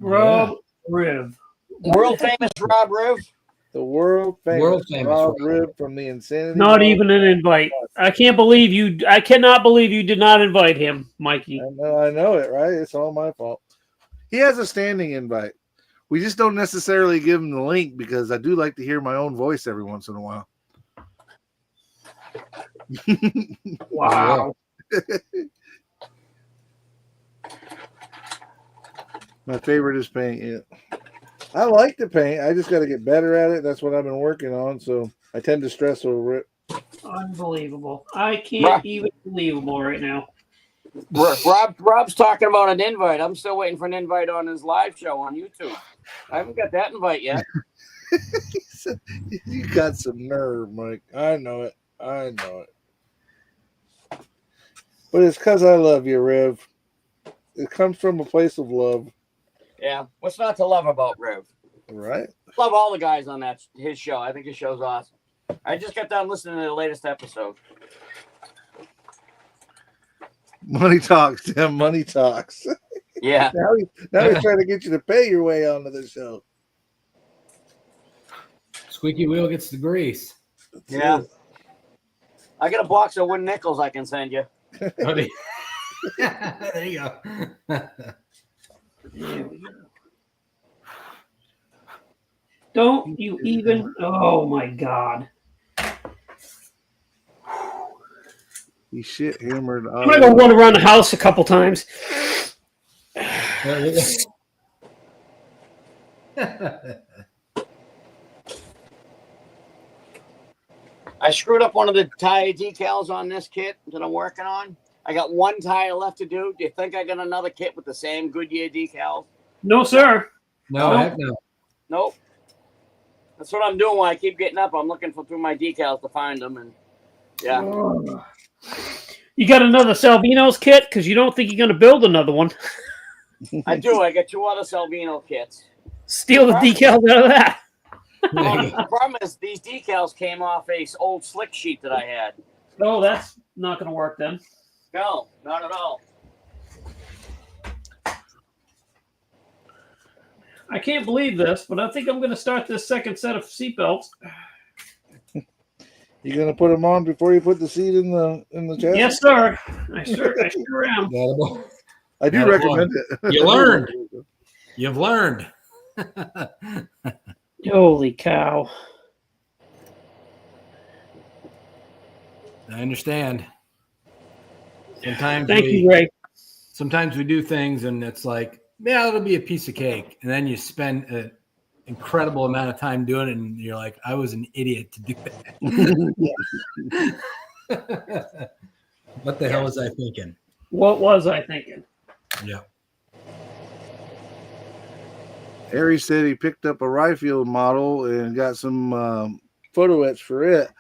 Rob Riv. World famous Rob Riv. The world famous Rob Riv from the Insanity. Not even an invite. I cannot believe you did not invite him, Mikey. I know it, right? It's all my fault. He has a standing invite. We just don't necessarily give him the link because I do like to hear my own voice every once in a while. Wow. My favorite is paint. Yeah. I like to paint. I just got to get better at it. That's what I've been working on. So I tend to stress over it. Unbelievable. I can't even believable right now. Rob's talking about an invite. I'm still waiting for an invite on his live show on YouTube. I haven't got that invite yet. You got some nerve, Mike. I know it. But it's because I love you, Riv. It comes from a place of love. Yeah. What's not to love about Riv? Right? Love all the guys on his show. I think his show's awesome. I just got done listening to the latest episode. Money talks, Tim. Money talks. Yeah. Now he's trying to get you to pay your way onto the show. Squeaky wheel gets the grease. Yeah. I got a box of wooden nickels I can send you. There you go. Don't you even? Oh my God! He shit hammered. I'm gonna go run around the house a couple times. I screwed up one of the tire decals on this kit that I'm working on. I got one tire left to do. Do you think I got another kit with the same Goodyear decals? No, sir. No, heck no. Nope. That's what I'm doing while I keep getting up. I'm looking through my decals to find them, and yeah. You got another Salvino's kit? Because you don't think you're going to build another one. I do. I got 2 other Salvino kits. Steal the decals out of that. The problem is these decals came off a old slick sheet that I had. Oh, that's not going to work then. No, not at all. I can't believe this, but I think I'm going to start this second set of seatbelts. You gonna put them on before you put the seat in the chassis? Yes, sir. I sure am. I do Attaboy. recommend it. You learned. You've learned. Holy cow. I understand. Sometimes Thank you, Ray. sometimes we do things and it's like, yeah, it'll be a piece of cake. And then you spend an incredible amount of time doing it and you're like, I was an idiot to do that. What the hell was I thinking? What was I thinking? Yeah. Harry said he picked up a Ryfield model and got some photo etch for it.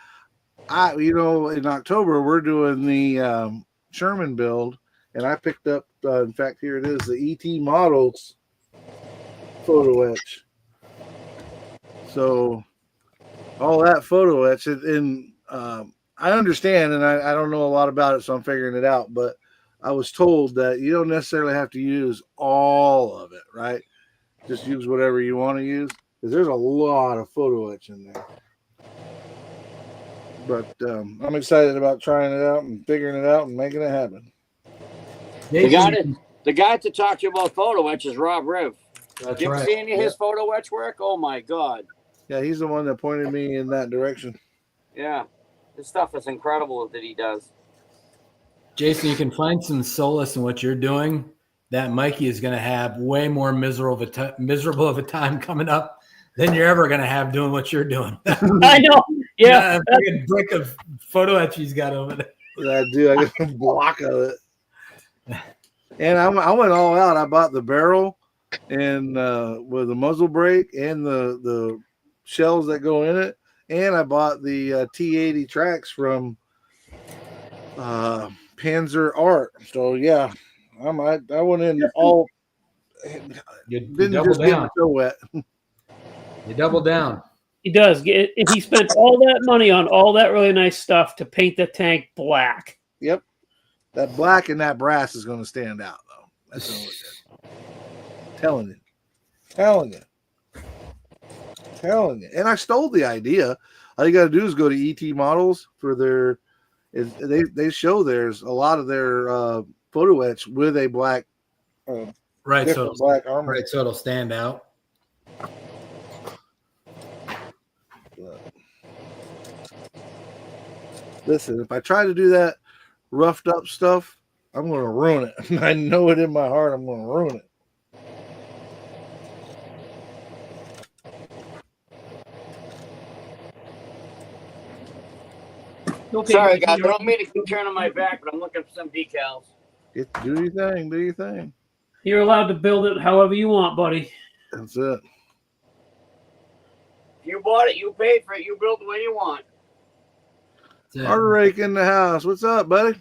In October we're doing the Sherman build, and I picked up. In fact, here it is, the ET models photo etch. So all that photo etch, and I understand, and I don't know a lot about it, so I'm figuring it out. But I was told that you don't necessarily have to use all of it, right? Just use whatever you want to use, because there's a lot of photo etch in there. But I'm excited about trying it out and figuring it out and making it happen. The guy to talk to you about photo etch is Rob Riv. That's You ever right. see any of his photo etch work? Oh my God. Yeah, he's the one that pointed me in that direction. Yeah. This stuff is incredible that he does. Jason, you can find some solace in what you're doing. That Mikey is going to have way more miserable of a time coming up than you're ever going to have doing what you're doing. I know. Yeah. A freaking brick of photo etch he's got over there. I do. I got a block of it. And I went all out. I bought the barrel and with the muzzle brake and the shells that go in it. And I bought the T80 tracks from Panzer Art. So, yeah, I went in all. You Didn't double just get down. so wet. You double down. He does. He spent all that money on all that really nice stuff to paint the tank black. Yep. That black and that brass is going to stand out, though. That's all it is. Telling you. And I stole the idea. All you got to do is go to ET Models for their. They show there's a lot of their photo etch with a black, Right. So different black armor. right. So it'll stand out. Listen, if I try to do that roughed up stuff, I'm going to ruin it. I know it in my heart. I'm going to ruin it. Okay, Sorry, guys. I don't mean to keep turning my back, but I'm looking for some decals. Do your thing. Do your thing. You're allowed to build it however you want, buddy. That's it. You bought it. You paid for it. You build the way you want. That's it. Hard rake in the house. What's up, buddy?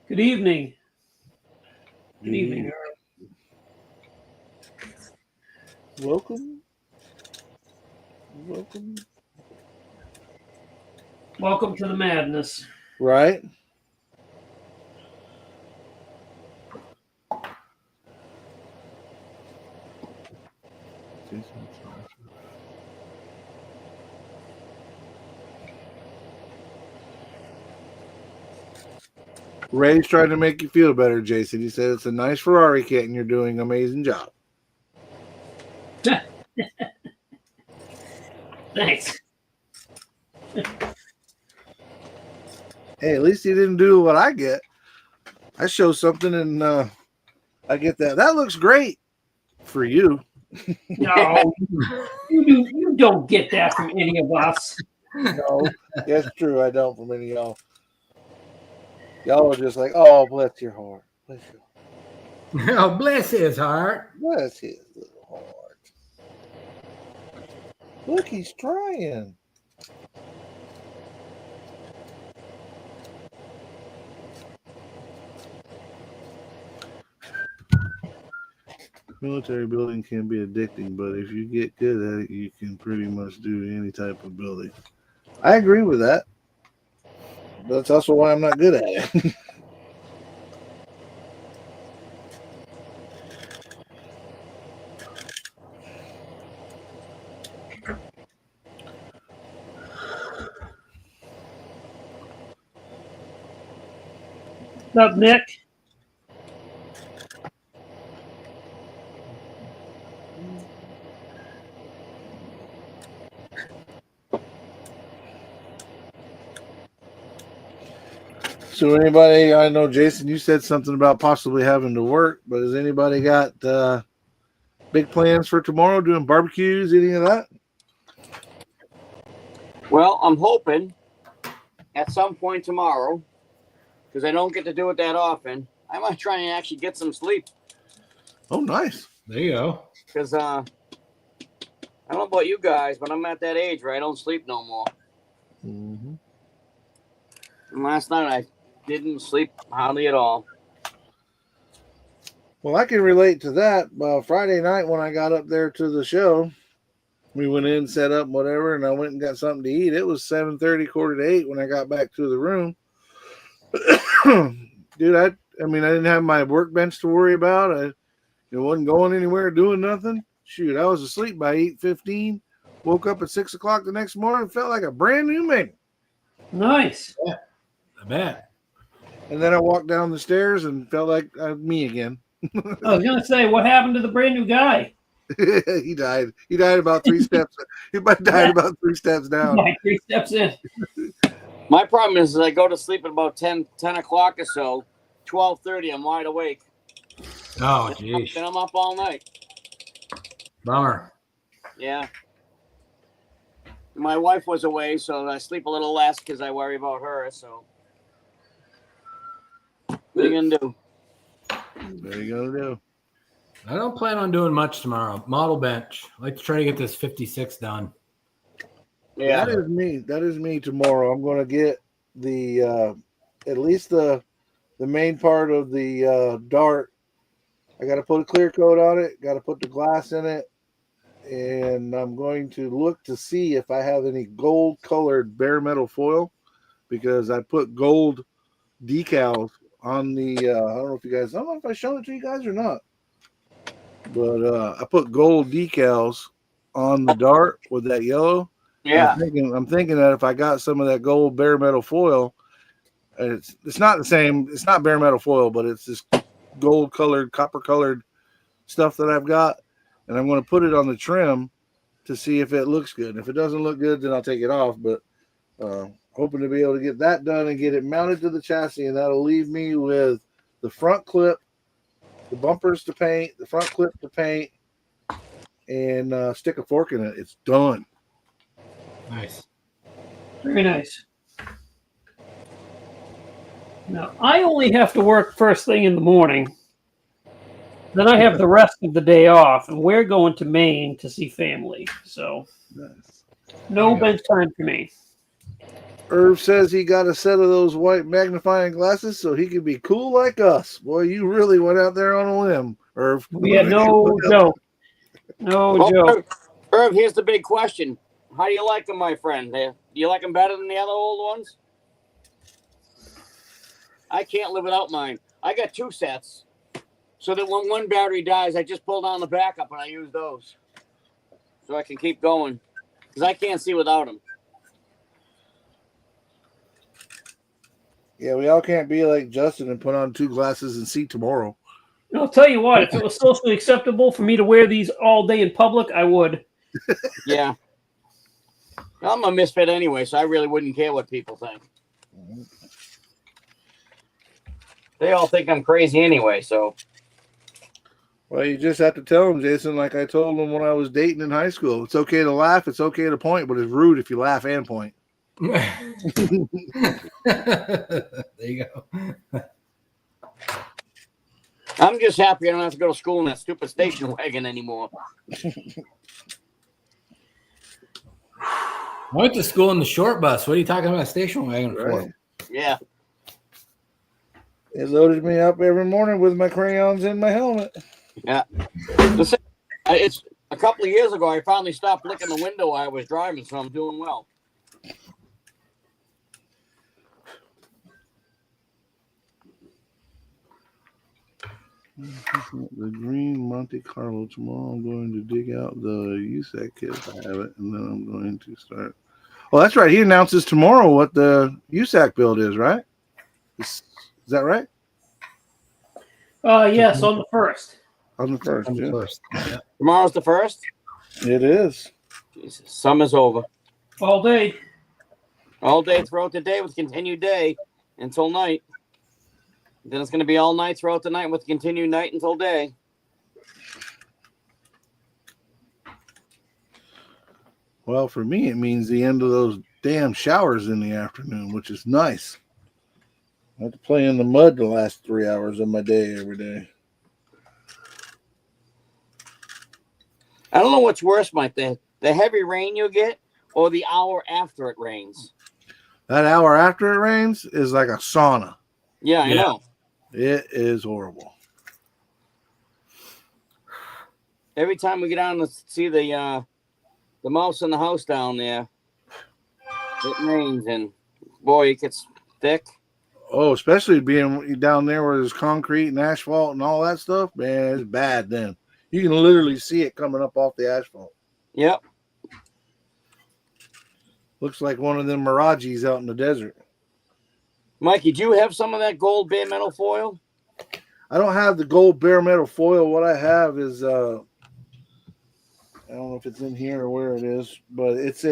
Good evening. Good evening. Welcome. Welcome to the madness. Right. Ray's trying to make you feel better, Jason. He said it's a nice Ferrari kit and you're doing an amazing job. Thanks. Hey, at least he didn't do what I get. I show something and I get that. That looks great for you. No, you don't get that from any of us. No, that's true. I don't from any of y'all. Y'all are just like, oh, bless your heart. Bless your heart. Oh, bless his heart. Bless his little heart. Look, he's trying. Military building can be addicting, but if you get good at it, you can pretty much do any type of building. I agree with that. That's also why I'm not good at it. What's up, Nick? So anybody, I know Jason, you said something about possibly having to work, but has anybody got big plans for tomorrow, doing barbecues, any of that? Well, I'm hoping at some point tomorrow, because I don't get to do it that often, I might try and actually get some sleep. Oh, nice. There you go. Because I don't know about you guys, but I'm at that age where I don't sleep no more. Mm-hmm. And last night I didn't sleep hardly at all. Well, I can relate to that. Friday night when I got up there to the show, we went in, set up, whatever, and I went and got something to eat. It was 7:30, 7:45 when I got back to the room. Dude, I didn't have my workbench to worry about. I wasn't going anywhere, doing nothing. Shoot, I was asleep by 8:15. Woke up at 6 o'clock the next morning, felt like a brand new man. Nice. Yeah, I bet. And then I walked down the stairs and felt like me again. I was gonna say, what happened to the brand new guy? He died. He died about 3 steps. He died about 3 steps down. Like 3 steps in. My problem is I go to sleep at about 10 o'clock or so. 12:30, I'm wide awake. Oh, Then geez. I'm up all night. Bummer. Yeah. My wife was away, so I sleep a little less because I worry about her. So what are you gonna do? What are you gonna do? I don't plan on doing much tomorrow. Model bench. I like to try to get this 56 done. Yeah. That is me. That is me tomorrow. I'm going to get the at least the main part of the dart. I got to put a clear coat on it. Got to put the glass in it, and I'm going to look to see if I have any gold colored bare metal foil because I put gold decals on the. I don't know if you guys. I don't know if I showed it to you guys or not, but I put gold decals on the dart with that yellow. Yeah. I'm thinking that if I got some of that gold bare metal foil, and it's not the same. It's not bare metal foil, but it's this gold colored, copper colored stuff that I've got, and I'm going to put it on the trim to see if it looks good. If it doesn't look good, then I'll take it off. But hoping to be able to get that done and get it mounted to the chassis, and that'll leave me with the front clip, the bumpers to paint, the front clip to paint, and stick a fork in it. It's done. Nice. Very nice. Now, I only have to work first thing in the morning. Then I have the rest of the day off, and we're going to Maine to see family. So, Nice. no bench time for me. Irv says he got a set of those white magnifying glasses so he could be cool like us. Boy, you really went out there on a limb, Irv. Yeah, no joke. No joke. Irv, here's the big question. How do you like them, my friend? Do you like them better than the other old ones? I can't live without mine. I got 2 sets. So that when one battery dies, I just pull down the backup and I use those. So I can keep going. Because I can't see without them. Yeah, we all can't be like Justin and put on 2 glasses and see tomorrow. I'll tell you what, if it was socially acceptable for me to wear these all day in public, I would. Yeah. I'm a misfit anyway, so I really wouldn't care what people think. They all think I'm crazy anyway. So Well, you just have to tell them, Jason, like I told them when I was dating in high school. It's okay to laugh. It's okay to point, but it's rude if you laugh and point. There you go. I'm just happy I don't have to go to school in that stupid station wagon anymore. I went to school in the short bus. What are you talking about a station wagon for? Right. Yeah. It loaded me up every morning with my crayons in my helmet. Yeah. It's a couple of years ago, I finally stopped licking the window while I was driving, so I'm doing well. The green Monte Carlo. Tomorrow I'm going to dig out the USAC kit if I have it, and then I'm going to start. Oh, that's right. He announces tomorrow what the USAC build is, right? Is that right? Yes, on the 1st. On the first. On the Yeah. first. Yeah. Tomorrow's the 1st. It is. Jesus, summer's over. All day. All day throughout the day with continued day until night. Then it's going to be all night throughout the night with continued night until day. Well, for me, it means the end of those damn showers in the afternoon, which is nice. I have to play in the mud the last 3 hours of my day every day. I don't know what's worse, Mike, the heavy rain you get or the hour after it rains. That hour after it rains is like a sauna. Yeah, I know. It is horrible. Every time we get down to see the mouse in the house down there, it rains and boy, it gets thick. Oh, especially being down there where there's concrete and asphalt and all that stuff, man, it's bad then. You can literally see it coming up off the asphalt. Yep. Looks like one of them Mirages out in the desert. Mikey, do you have some of that gold bare metal foil? I don't have the gold bare metal foil. What I have is I don't know if it's in here or where it is, but it's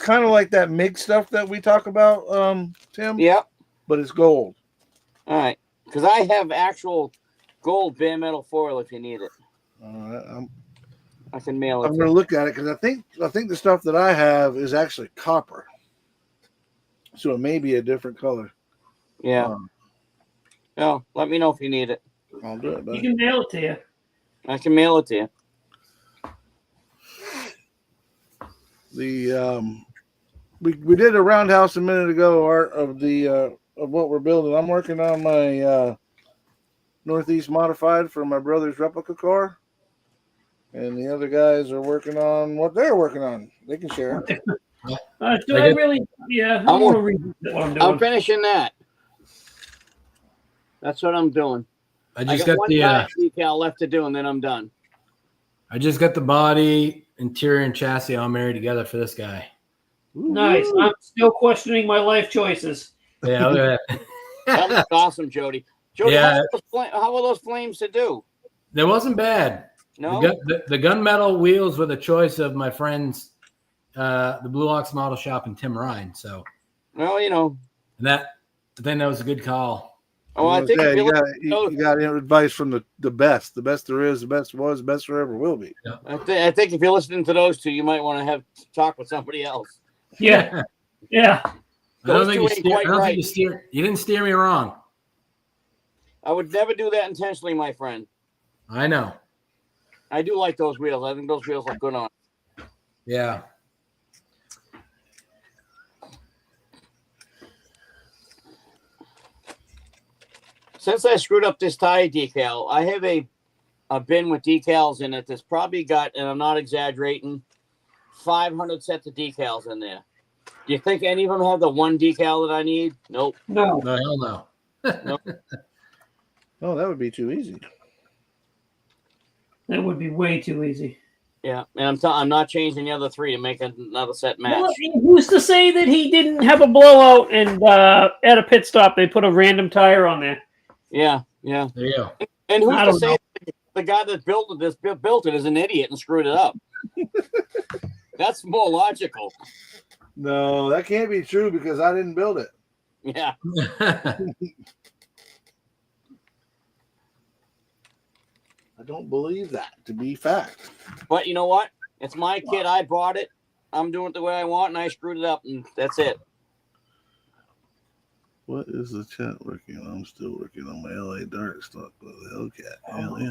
kind of like that MIG stuff that we talk about, Tim. Yep. But it's gold. All right. Because I have actual gold bare metal foil if you need it. All right. I can mail it. I'm going to look at it because I think the stuff that I have is actually copper. So it may be a different color. Yeah. No, let me know if you need it. I'll do it. You can mail it to you. I can mail it to you. We did a roundhouse a minute ago, Art, of what we're building. I'm working on my Northeast Modified for my brother's replica car, and the other guys are working on what they're working on. They can share. I want to read what I'm doing. I'm finishing that. That's what I'm doing. I just got got one the decal left to do, and then I'm done. I just got the body, interior, and chassis all married together for this guy. Nice. I'm still questioning my life choices. Yeah, look at that. That looks awesome, Jody. Jody, Yeah. how were those flames to do? That wasn't bad. No? The gunmetal wheels were the choice of my friends, the Blue Ox Model Shop and Tim Ryan. So, Well, you know. and I think that was a good call. Oh, I think if you got advice from the best there is, the best was, the best there ever will be. I think if you're listening to those two, you might want to talk with somebody else. Yeah. Yeah. I don't Those think two ain't quite right. you didn't steer me wrong. I would never do that intentionally, my friend. I know. I do like those wheels. I think those wheels look good on. Yeah. Since I screwed up this tire decal, I have a bin with decals in it that's probably got, and I'm not exaggerating, 500 sets of decals in there. Do you think any of them have the one decal that I need? Nope. No. No, hell no. Oh, that would be too easy. That would be way too easy. Yeah, and I'm not changing the other three to make another set match. Well, who's to say that he didn't have a blowout and at a pit stop they put a random tire on there? Yeah. There you go. And who's I to don't say know. the guy that built it is an idiot and screwed it up? That's more logical. No, that can't be true because I didn't build it. Yeah. I don't believe that to be fact. But you know what? It's my kid. I bought it. I'm doing it the way I want, and I screwed it up, and that's it. What is the chat working on? I'm still working on my LA Dark stock with the Hellcat. Hell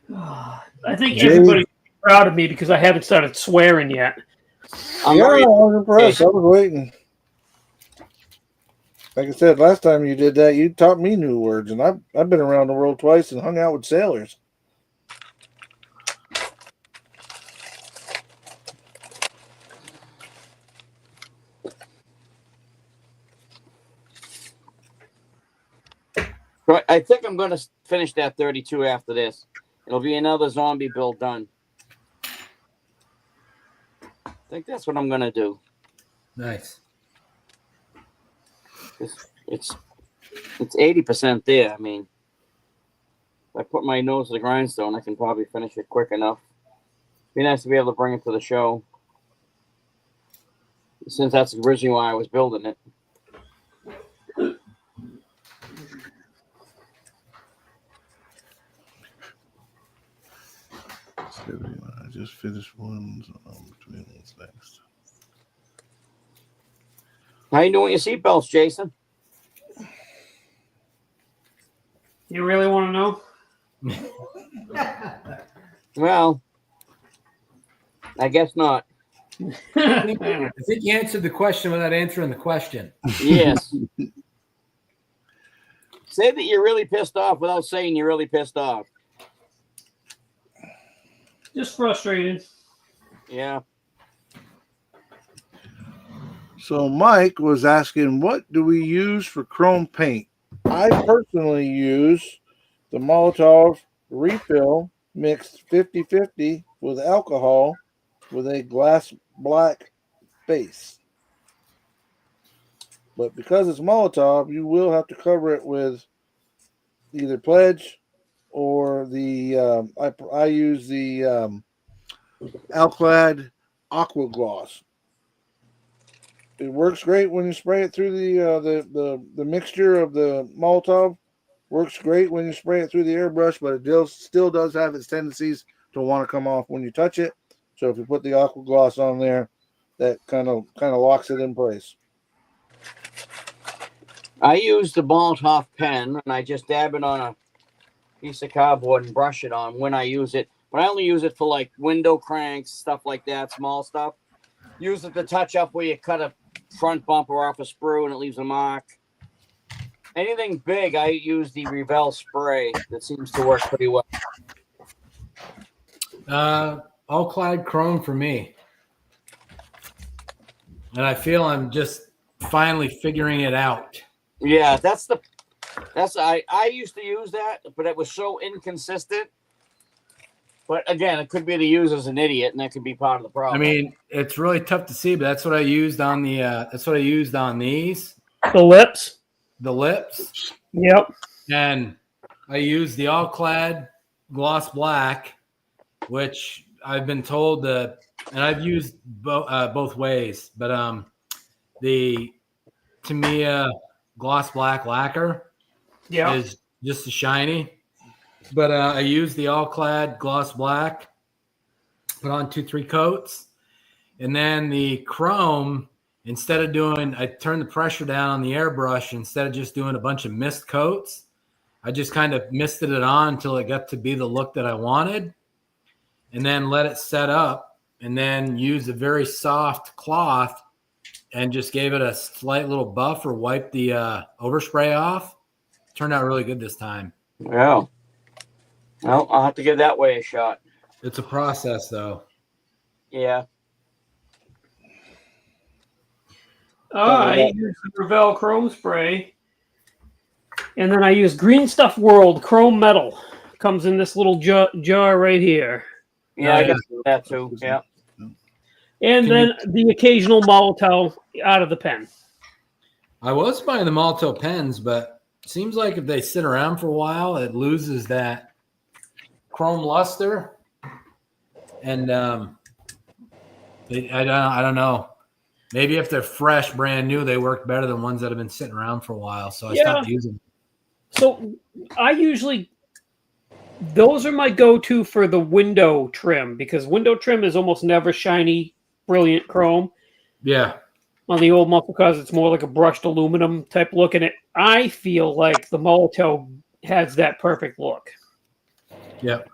yeah. I think Jay- everybody's proud of me because I haven't started swearing yet. I'm Yeah, I already- was impressed. I was waiting. Like I said, last time you did that, you taught me new words, and I've been around the world twice and hung out with sailors. Right, I think I'm going to finish that 32 after this. It'll be another zombie build done. I think that's what I'm going to do. Nice. It's 80% there. I mean, if I put my nose to the grindstone, I can probably finish it quick enough. Be nice to be able to bring it to the show, since that's originally why I was building it. I just finished one, so I'm between what's next. How you doing with your seatbelts, Jason? You really want to know? Well, I guess not. I think you answered the question without answering the question. Yes. Say that you're really pissed off without saying you're really pissed off. Just frustrated. Yeah. So Mike was asking, what do we use for chrome paint? I personally use the Molotov refill mixed 50-50 with alcohol with a glass black base. But because it's Molotov, you will have to cover it with either Pledge or the I use the Alclad Aqua Gloss. It works great when you spray it through the mixture of the Molotov. Works great when you spray it through the airbrush, but it still does have its tendencies to want to come off when you touch it. So if you put the Aqua Gloss on there, that kind of locks it in place. I use the Molotov pen, and I just dab it on a piece of cardboard and brush it on when I use it. But I only use it for like window cranks, stuff like that, small stuff. Use it to touch up where you cut a front bumper off a sprue and it leaves a mark. Anything big, I use the Revell spray. That seems to work pretty well. All clad chrome for me. And I feel I'm just finally figuring it out. Yeah, I used to use that, but it was so inconsistent. But again, it could be the user's an idiot, and that could be part of the problem. I mean, it's really tough to see, but that's what I used on the that's what I used on these. The lips. The lips. Yep. And I used the all clad gloss black, which I've been told and I've used both ways, but the Tamiya gloss black lacquer is just as shiny. But I used the all clad gloss black, put on 2-3 coats, and then the chrome. Instead of I turned the pressure down on the airbrush. Instead of just doing a bunch of mist coats, I just kind of misted it on until it got to be the look that I wanted, and then let it set up, and then use a very soft cloth and just gave it a slight little buff or wipe the overspray off. Turned out really good this time. Yeah. Well, I'll have to give that way a shot. It's a process, though. Yeah. I use the Revell Chrome Spray. And then I use Green Stuff World Chrome Metal. Comes in this little jar right here. Yeah, I guess that too. Yeah. And then the occasional Molotov out of the pen. I was buying the Molotov pens, but it seems like if they sit around for a while, it loses that chrome luster. And I don't know. Maybe if they're fresh, brand new, they work better than ones that have been sitting around for a while. So I stopped using them. So I usually, those are my go-to for the window trim because window trim is almost never shiny, brilliant chrome. Yeah. On the old muscle cars, it's more like a brushed aluminum type look, and I feel like the Molotow has that perfect look. Yep.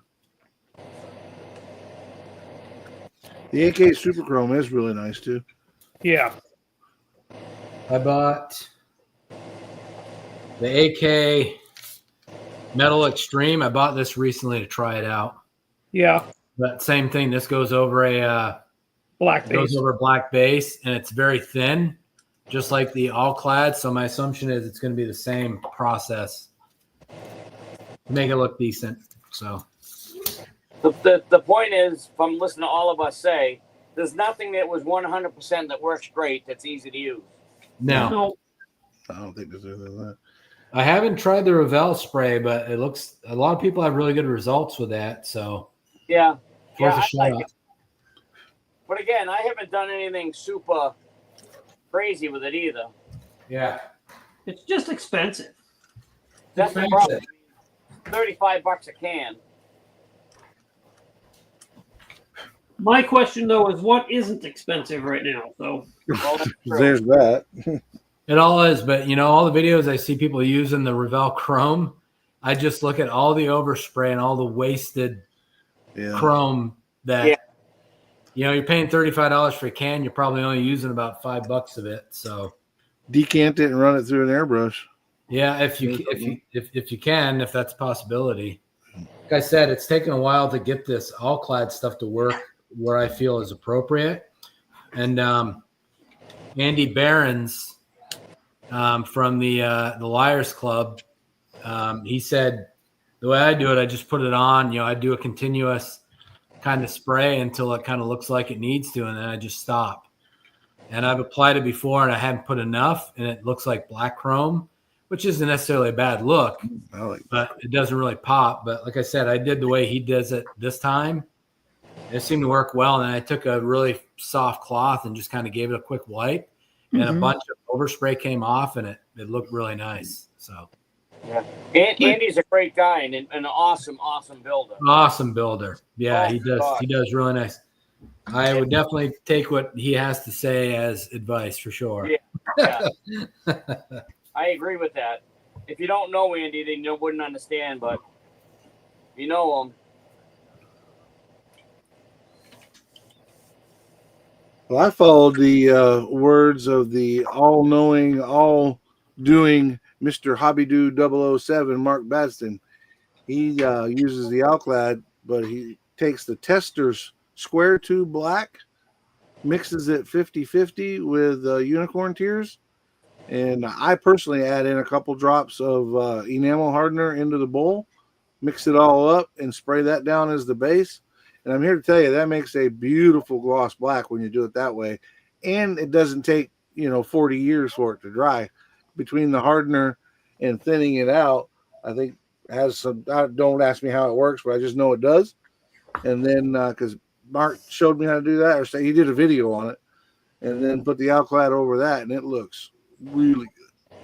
The AK Super Chrome is really nice too. Yeah. I bought the AK Metal Extreme. I bought this recently to try it out. Yeah. But same thing. This goes over a Black base. goes over black base, and it's very thin, just like the all clad. So my assumption is it's going to be the same process to make it look decent. So The point is, from listening to all of us say, there's nothing that was 100% that works great that's easy to use. no, I don't think there's anything like that. I haven't tried the Revell spray, but it looks a lot of people have really good results with that. So Yeah. worth a I shot. like it. But again, I haven't done anything super crazy with it either. Yeah. It's just expensive. That's the Expensive. problem. $35 a can. My question though is what isn't expensive right now? So Well, that's true. There's that. It all is, but all the videos I see people using the Revell Chrome, I just look at all the overspray and all the wasted Yeah. chrome that Yeah. you're paying $35 for a can, you're probably only using about $5 of it. So Decant it and run it through an airbrush. yeah, if you can, if that's a possibility. Like I said, it's taken a while to get this all clad stuff to work where I feel is appropriate. And Andy Behrens from the Liars Club, he said the way I do it, I just put it on. I do a continuous kind of spray until it kind of looks like it needs to, and then I just stop. And I've applied it before, and I hadn't put enough, and it looks like black chrome, which isn't necessarily a bad look, I like but it doesn't really pop. But like I said, I did the way he does it this time. It seemed to work well, and I took a really soft cloth and just kind of gave it a quick wipe, and a bunch of overspray came off, and it looked really nice. So Andy's a great guy and an awesome builder. awesome builder. Yeah, Oh, he does. God. He does really nice. I would definitely take what he has to say as advice for sure. Yeah. I agree with that. If you don't know Andy, then you wouldn't understand. But if you know him, Well, I followed the words of the all-knowing, all-doing Mr. Hobbydoo 007, Mark Badston. He uses the Alclad, but he takes the Tester's square tube black, mixes it 50-50 with unicorn tears, and I personally add in a couple drops of enamel hardener into the bowl, mix it all up, and spray that down as the base. And I'm here to tell you that makes a beautiful gloss black when you do it that way. And it doesn't take, 40 years for it to dry. Between the hardener and thinning it out, I think has some, don't ask me how it works, but I just know it does. And then, because Mark showed me how to do that, or say he did a video on it, and then put the Alclad over that, and it looks really good.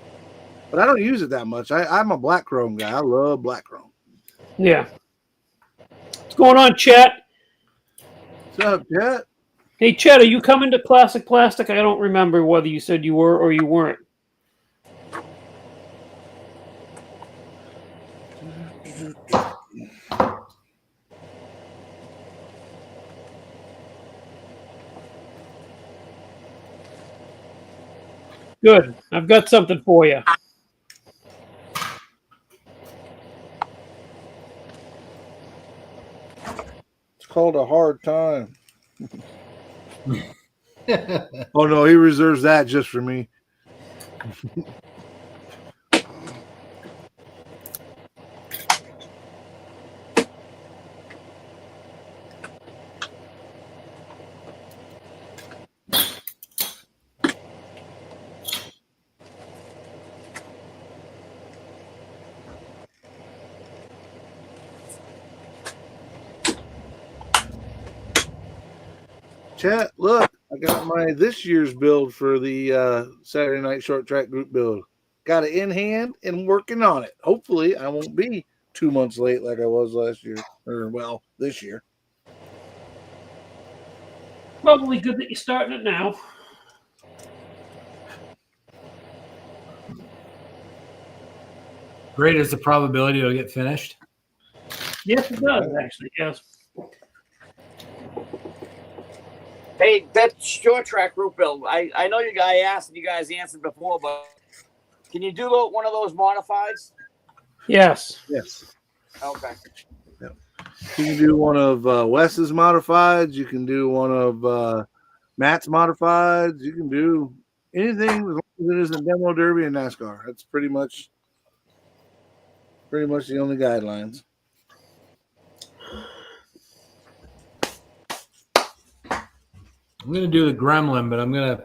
But I don't use it that much. I'm a black chrome guy. I love black chrome. yeah. What's going on, chat? What's up, Jet? Hey, Chet, are you coming to Classic Plastic? I don't remember whether you said you were or you weren't. Good. I've got something for you. It's called A Hard Time. Oh, no, he reserves that just for me. Chat, look, I got my this year's build for the Saturday Night Short Track group build. got it in hand and working on it. Hopefully, I won't be 2 months late like I was last year, or well, this year. Probably good that you're starting it now. Great is the probability it'll get finished. Yes, it does, actually. Yes. Hey, that short track route build. I know you guys asked and you guys answered before, but can you do one of those modifieds? Yes. Yes. Okay. You can do one of Wes's modifieds. You can do one of Matt's modifieds. You can do anything as long as it isn't demo derby and NASCAR. That's pretty much the only guidelines. I'm going to do the Gremlin, but I'm going to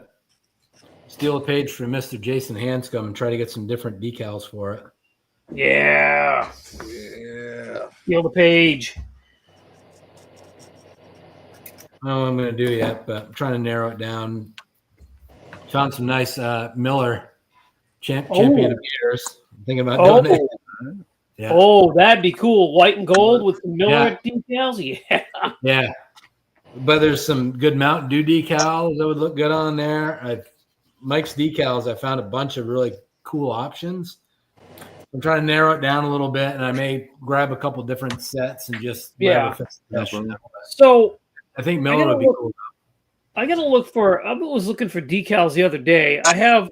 steal a page from Mr. Jason Hanscom and try to get some different decals for it. Yeah. Yeah. Feel the page. I don't know what I'm going to do yet, but I'm trying to narrow it down. Found some nice Miller champion of years. I'm thinking about doing it. Yeah. Oh, that'd be cool. White and gold with the Miller decals. Yeah. Yeah. But there's some good Mountain Dew decals that would look good on there. Mike's decals, I found a bunch of really cool options. I'm trying to narrow it down a little bit, and I may grab a couple different sets and just So I think Miller would be cool. I was looking for decals the other day. I have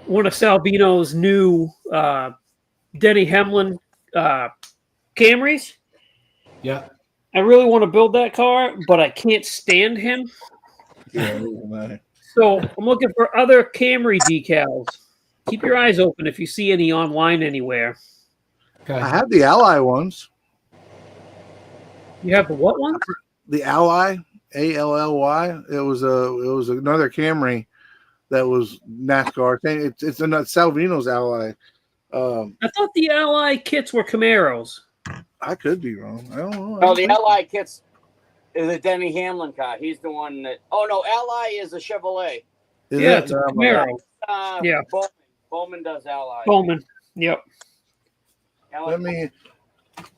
one of Salvino's new Denny Hamlin Camrys. Yeah. I really want to build that car, but I can't stand him. Yeah. So I'm looking for other Camry decals. Keep your eyes open if you see any online anywhere. Okay. I have the Ally ones. You have the what one? The Ally, ALLY. It was another Camry that was NASCAR. It's Salvino's Ally. I thought the Ally kits were Camaros. I could be wrong. I don't know. No, the Ally kits is a Denny Hamlin car. He's the one that. Oh no, Ally is a Chevrolet. It's a Camaro. Yeah, Bowman does Ally. Bowman. Yep.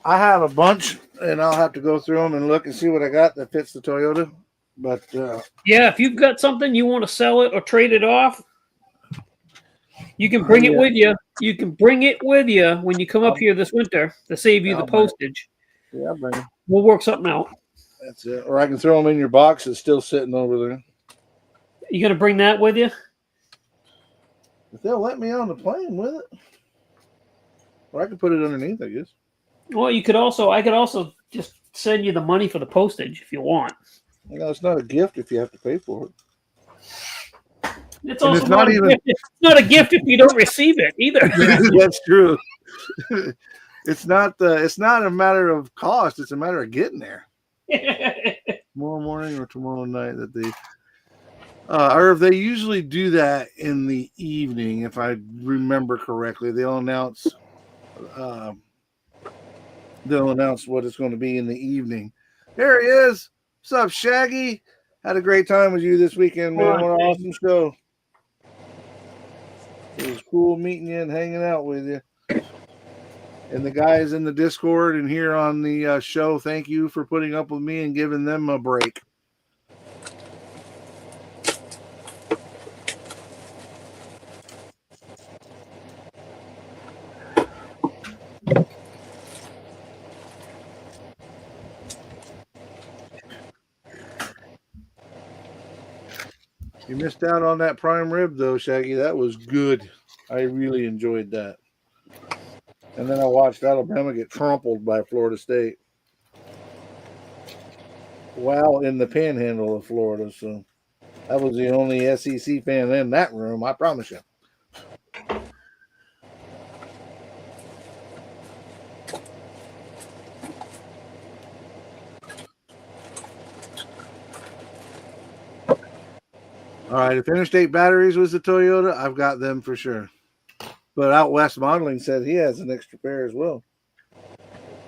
I have a bunch, and I'll have to go through them and look and see what I got that fits the Toyota. But yeah, if you've got something you want to sell it or trade it off, you can bring it with you. You can bring it with you when you come up here this winter to save you the postage. Yeah, buddy. We'll work something out. That's it. Or I can throw them in your box that's still sitting over there. You gonna bring that with you? If they'll let me on the plane with it. Or I can put it underneath, I guess. Well, I could also just send you the money for the postage if you want. It's not a gift if you have to pay for it. It's also not a gift if you don't receive it either. That's true. It's not a matter of cost. It's a matter of getting there. Tomorrow morning or tomorrow night that they, or if they usually do that in the evening, if I remember correctly, they'll announce what it's going to be in the evening. There he is. What's up, Shaggy? Had a great time with you this weekend, man. What an awesome show. It was cool meeting you and hanging out with you. And the guys in the Discord and here on the show, thank you for putting up with me and giving them a break. You missed out on that prime rib, though, Shaggy. That was good. I really enjoyed that. And then I watched Alabama get trampled by Florida State while in the panhandle of Florida. So I was the only SEC fan in that room, I promise you. All right, if Interstate Batteries was the Toyota, I've got them for sure. But Out West Modeling said he has an extra pair as well.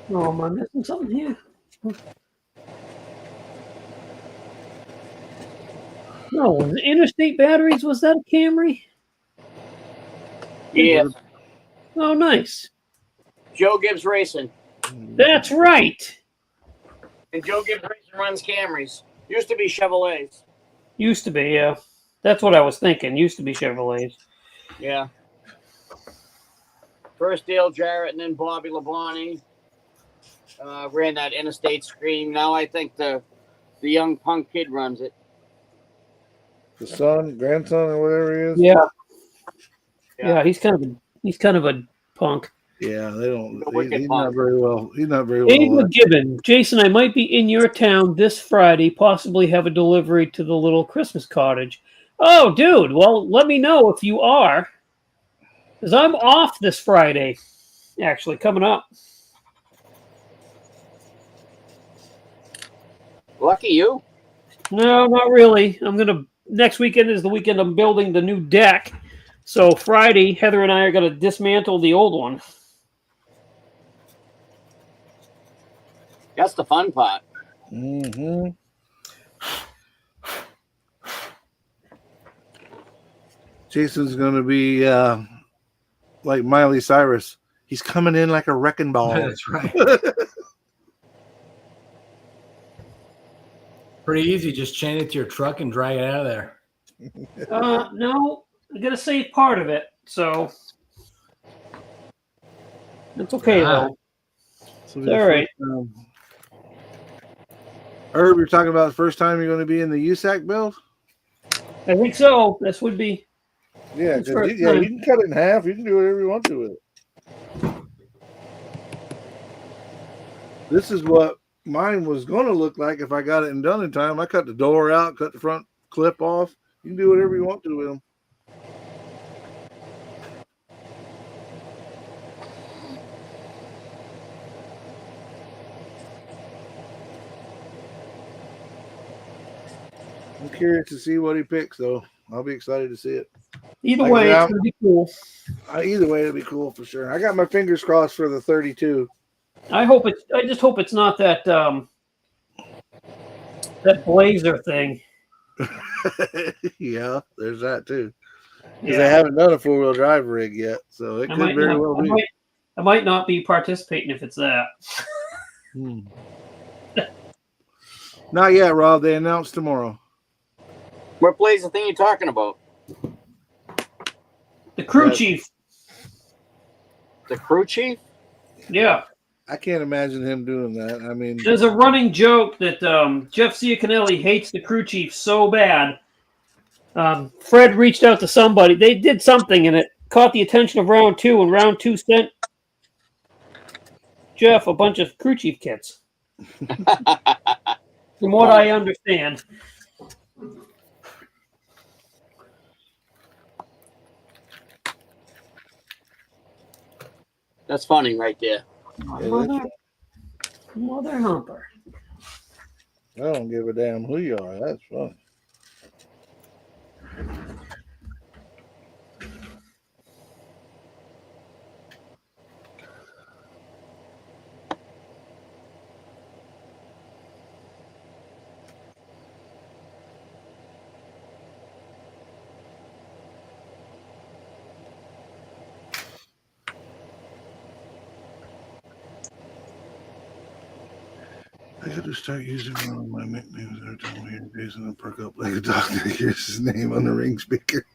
Oh, am I missing something here? No, was it Interstate Batteries? Was that a Camry? Yeah, Oh, nice. Joe Gibbs Racing. That's right. And Joe Gibbs Racing runs Camrys. Used to be Chevrolets. Used to be, yeah. That's what I was thinking. Used to be Chevrolets. Yeah. First Dale Jarrett and then Bobby Labonte. Ran that Interstate Scream. Now I think the young punk kid runs it. The son, grandson, or whatever he is. Yeah. Yeah. Yeah, he's kind of a punk. Yeah, they don't. The wicked He's punk. not very well. He's not very well. Ava liked. Gibbon. Jason, I might be in your town this Friday, possibly have a delivery to the little Christmas cottage. Oh, dude. Well, let me know if you are. Because I'm off this Friday, actually, coming up. Lucky you. No, not really. Next weekend is the weekend I'm building the new deck. So Friday, Heather and I are going to dismantle the old one. That's the fun part. Mm-hmm. Jason's going to be like Miley Cyrus. He's coming in like a wrecking ball. That's right. Pretty easy. Just chain it to your truck and drag it out of there. No, I got to save part of it. So it's okay, though. So It's all right. Herb, you're talking about the first time you're going to be in the USAC build? I think so. This would be. Yeah, It's 'cause first you time. can cut it in half. You can do whatever you want to with it. This is what mine was going to look like if I got it done in time. I cut the door out, cut the front clip off. You can do whatever you want to with them. I'm curious to see what he picks, though. I'll be excited to see it. Either Like way, that. it's going to be cool. Either way, it'll be cool for sure. I got my fingers crossed for the 32. I just hope it's not that that Blazer thing. Yeah, there's that too. Because they haven't done a 4-wheel drive rig yet, so it could very well be. I might not be participating if it's that. Not yet, Rob. They announced tomorrow. What Blazer thing you talking about? The crew Yeah. chief. The crew chief? Yeah. I can't imagine him doing that. I mean, There's a running joke that Jeff Ciacanelli hates the crew chief so bad. Fred reached out to somebody. They did something, and it caught the attention of round 2, and round 2 sent Jeff a bunch of crew chief kits. From what I understand. That's funny right there. Mother humper. I don't give a damn who you are. That's fun. I got to start using one of my nicknames every time I hear Jason and perk up like a doctor hears his name on the ring speaker.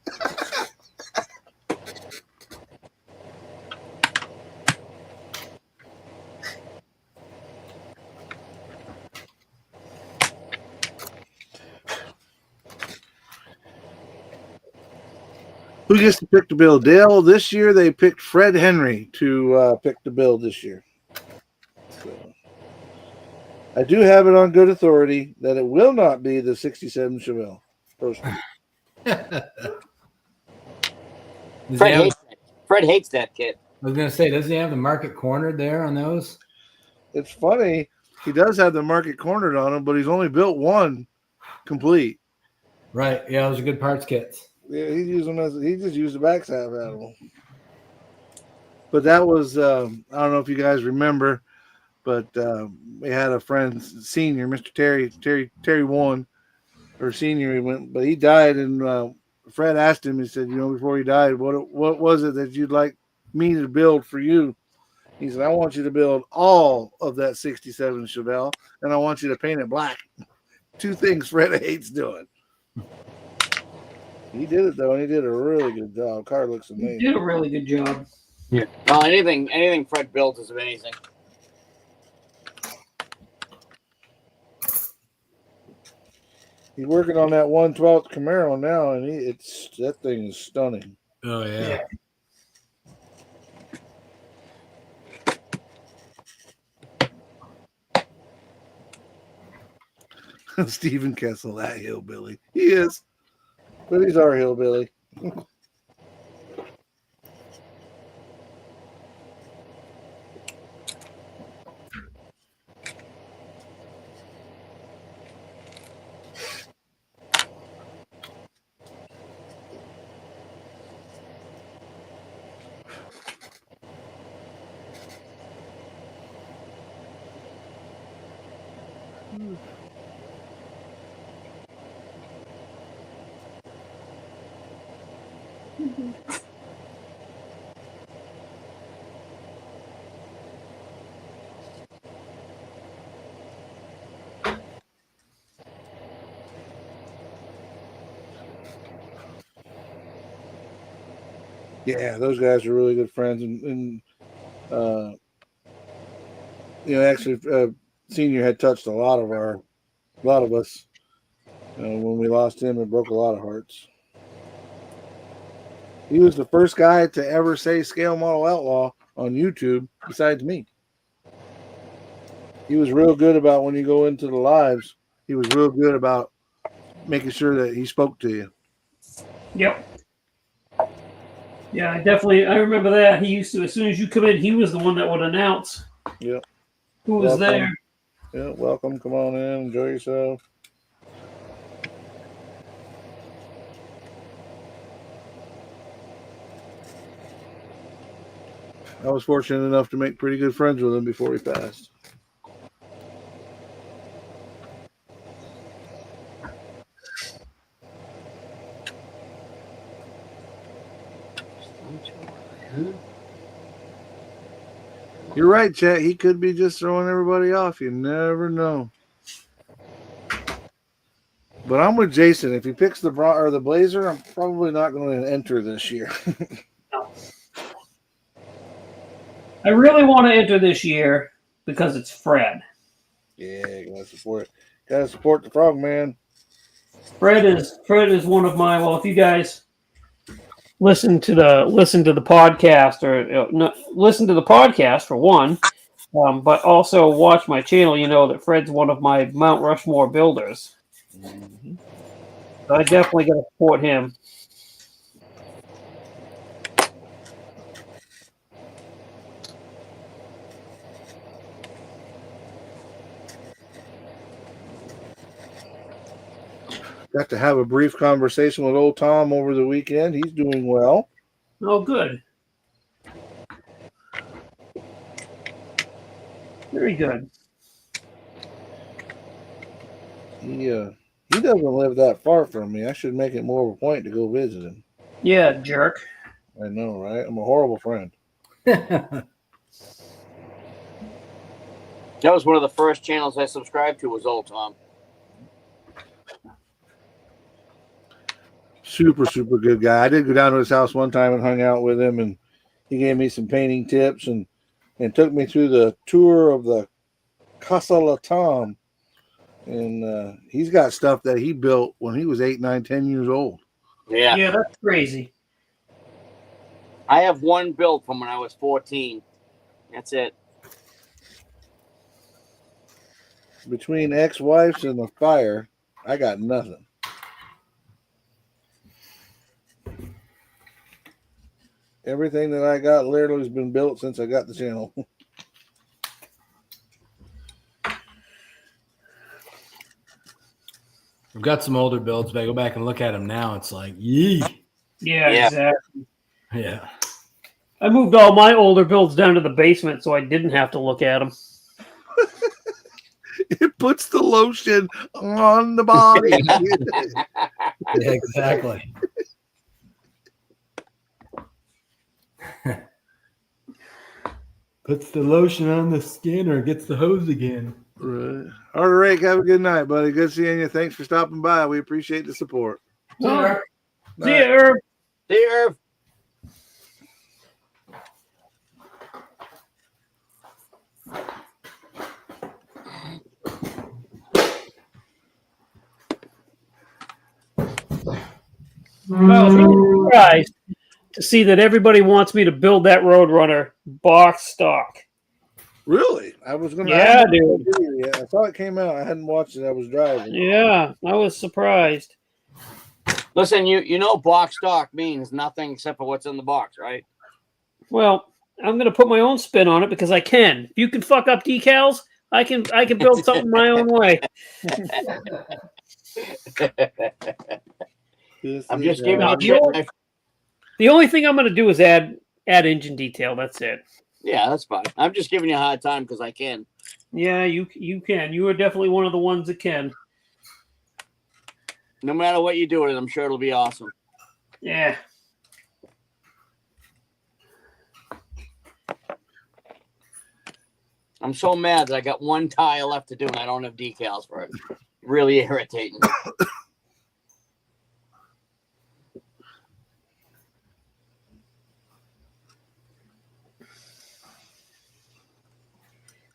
Who gets to pick the bill? Dale, this year they picked Fred Henry to pick the bill this year. So, I do have it on good authority that it will not be the 67 Chevelle. Fred hates that kid. I was going to say, doesn't he have the market cornered there on those? It's funny. He does have the market cornered on him, but he's only built one complete. Right. Yeah, those are good parts kits. Yeah, he just used the back half out of them. But that was I don't know if you guys remember, but we had a friend, senior, Mr. Terry One, or senior. He went, but he died in Fred asked him, he said, before he died, what was it that you'd like me to build for you? He said, I want you to build all of that 67 Chevelle, and I want you to paint it black. 2 things Fred hates doing. He did it, though, and he did a really good job. Car looks You amazing. did a really good job. Well, anything Fred builds is amazing. He's working on that 1/12 Camaro now, and that thing is stunning. Oh yeah. Stephen Kessel, that hillbilly. He is. But he's our hillbilly. Yeah, those guys are really good friends, and actually, Senior had touched a lot of us. When we lost him, it broke a lot of hearts. He was the first guy to ever say Scale Model Outlaw on YouTube, besides me. He was real good about when you go into the lives. He was real good about making sure that he spoke to you. Yep. Yeah, I remember that. He used to, as soon as you come in, he was the one that would announce Yep. who was there. Yeah, welcome. Come on in. Enjoy yourself. I was fortunate enough to make pretty good friends with him before he passed. You're right, Chet. He could be just throwing everybody off. You never know. But I'm with Jason. If he picks the Blazer, I'm probably not going to enter this year. I really want to enter this year because it's Fred. Yeah, you gotta support it. Gotta support the Frogman. Fred is one of my. Well, if you guys listen to the podcast, or listen to the podcast for one, but also watch my channel, you know that Fred's one of my Mount Rushmore builders. Mm-hmm. So I definitely got to support him. Got to have a brief conversation with old Tom over the weekend. He's doing well. Oh, good. Very good. He doesn't live that far from me. I should make it more of a point to go visit him. Yeah, jerk. I know, right? I'm a horrible friend. That was one of the first channels I subscribed to was Old Tom. Super, super good guy. I did go down to his house one time and hung out with him, and he gave me some painting tips and took me through the tour of the Casa La Tom. And he's got stuff that he built when he was 8, 9, 10 years old. Yeah. Yeah, that's crazy. I have one built from when I was 14. That's it. Between ex-wives and the fire, I got nothing. Everything that I got literally has been built since I got the channel. We've got some older builds, but I go back and look at them now. It's like, yee. Yeah, Yeah. exactly. Yeah. I moved all my older builds down to the basement so I didn't have to look at them. It puts the lotion on the body. Yeah, exactly. Puts the lotion on the skin or gets the hose again. Right. All right, Rick, have a good night, buddy. Good seeing you. Thanks for stopping by. We appreciate the support. Well, see All you, Herb. See you, Irv. I was really surprised to see that everybody wants me to build that Roadrunner box stock. Really? I was going to. Yeah, dude. Yeah, I saw it came out. I hadn't watched it. I was driving. Yeah, I was surprised. Listen, you know box stock means nothing except for what's in the box, right? Well, I'm going to put my own spin on it because I can. If you can fuck up decals, I can build something my own way. I'm just giving No, you the only thing I'm going to do is add engine detail. That's it. Yeah, that's fine. I'm just giving you a hard time because I can. Yeah, you can. You are definitely one of the ones that can. No matter what you do with it, I'm sure it'll be awesome. Yeah. I'm so mad that I got one tire left to do and I don't have decals for it. Really irritating.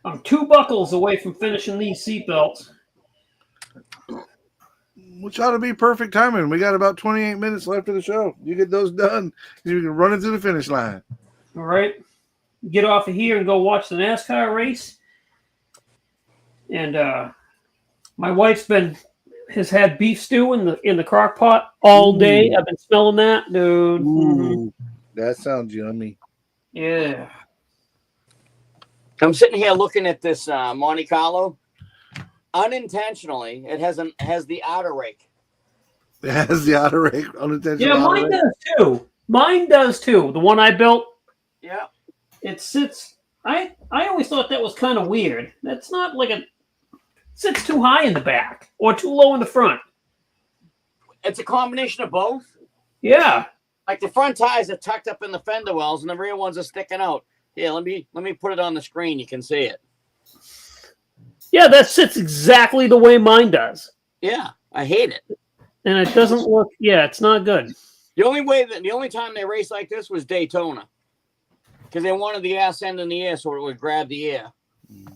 I'm 2 buckles away from finishing these seatbelts. Which ought to be perfect timing. We got about 28 minutes left of the show. You get those done, you can run it to the finish line. All right. Get off of here and go watch the NASCAR race. And my wife's has had beef stew in the crock pot all day. I've been smelling that, dude. Ooh, that sounds yummy. Yeah. I'm sitting here looking at this Monte Carlo. Unintentionally, it has the outer rake. It has the outer rake, unintentional. Yeah, mine does too. Mine does too. The one I built. Yeah. It sits. I always thought that was kind of weird. That's not like it sits too high in the back or too low in the front. It's a combination of both. Yeah. Like the front tires are tucked up in the fender wells and the rear ones are sticking out. Yeah, let me put it on the screen. You can see it. Yeah, that sits exactly the way mine does. Yeah, I hate it. And it doesn't look, yeah, it's not good. The only time they raced like this was Daytona. Because they wanted the ass end in the air so it would grab the air.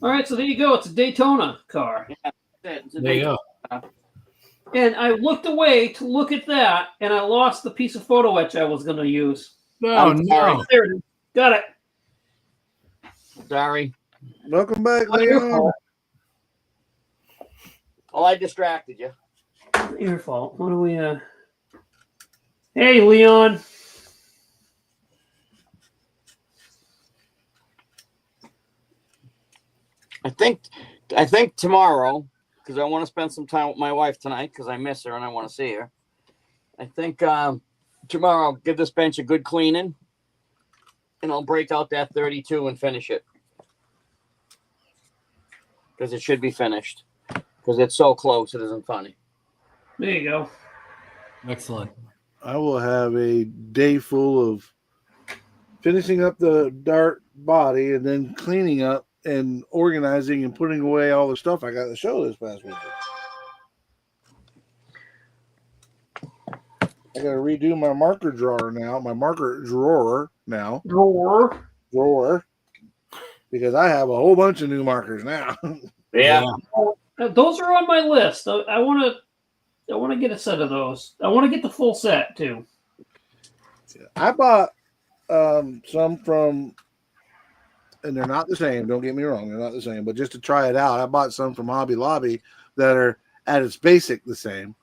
All right, so there you go. It's a Daytona car. Yeah, it's a There you go. And I looked away to look at that, and I lost the piece of photo etch I was going to use. Oh, I'm sorry. no. There it is. Got it. Sorry. Welcome back, Not your Leon. fault. Oh, I distracted you. Not your fault. What do we, Hey, Leon. I think tomorrow, because I want to spend some time with my wife tonight because I miss her and I want to see her. I think tomorrow I'll give this bench a good cleaning and I'll break out that 32 and finish it. Because it should be finished. Because it's so close, it isn't funny. There you go. Excellent. I will have a day full of finishing up the dart body and then cleaning up and organizing and putting away all the stuff I got to show this past weekend. I got to redo my marker drawer now, drawer, because I have a whole bunch of new markers now. Yeah. Those are on my list. I want to get a set of those. I want to get the full set too. I bought some from, and they're not the same. Don't get me wrong, they're not the same. But just to try it out, I bought some from Hobby Lobby that are at its basic the same.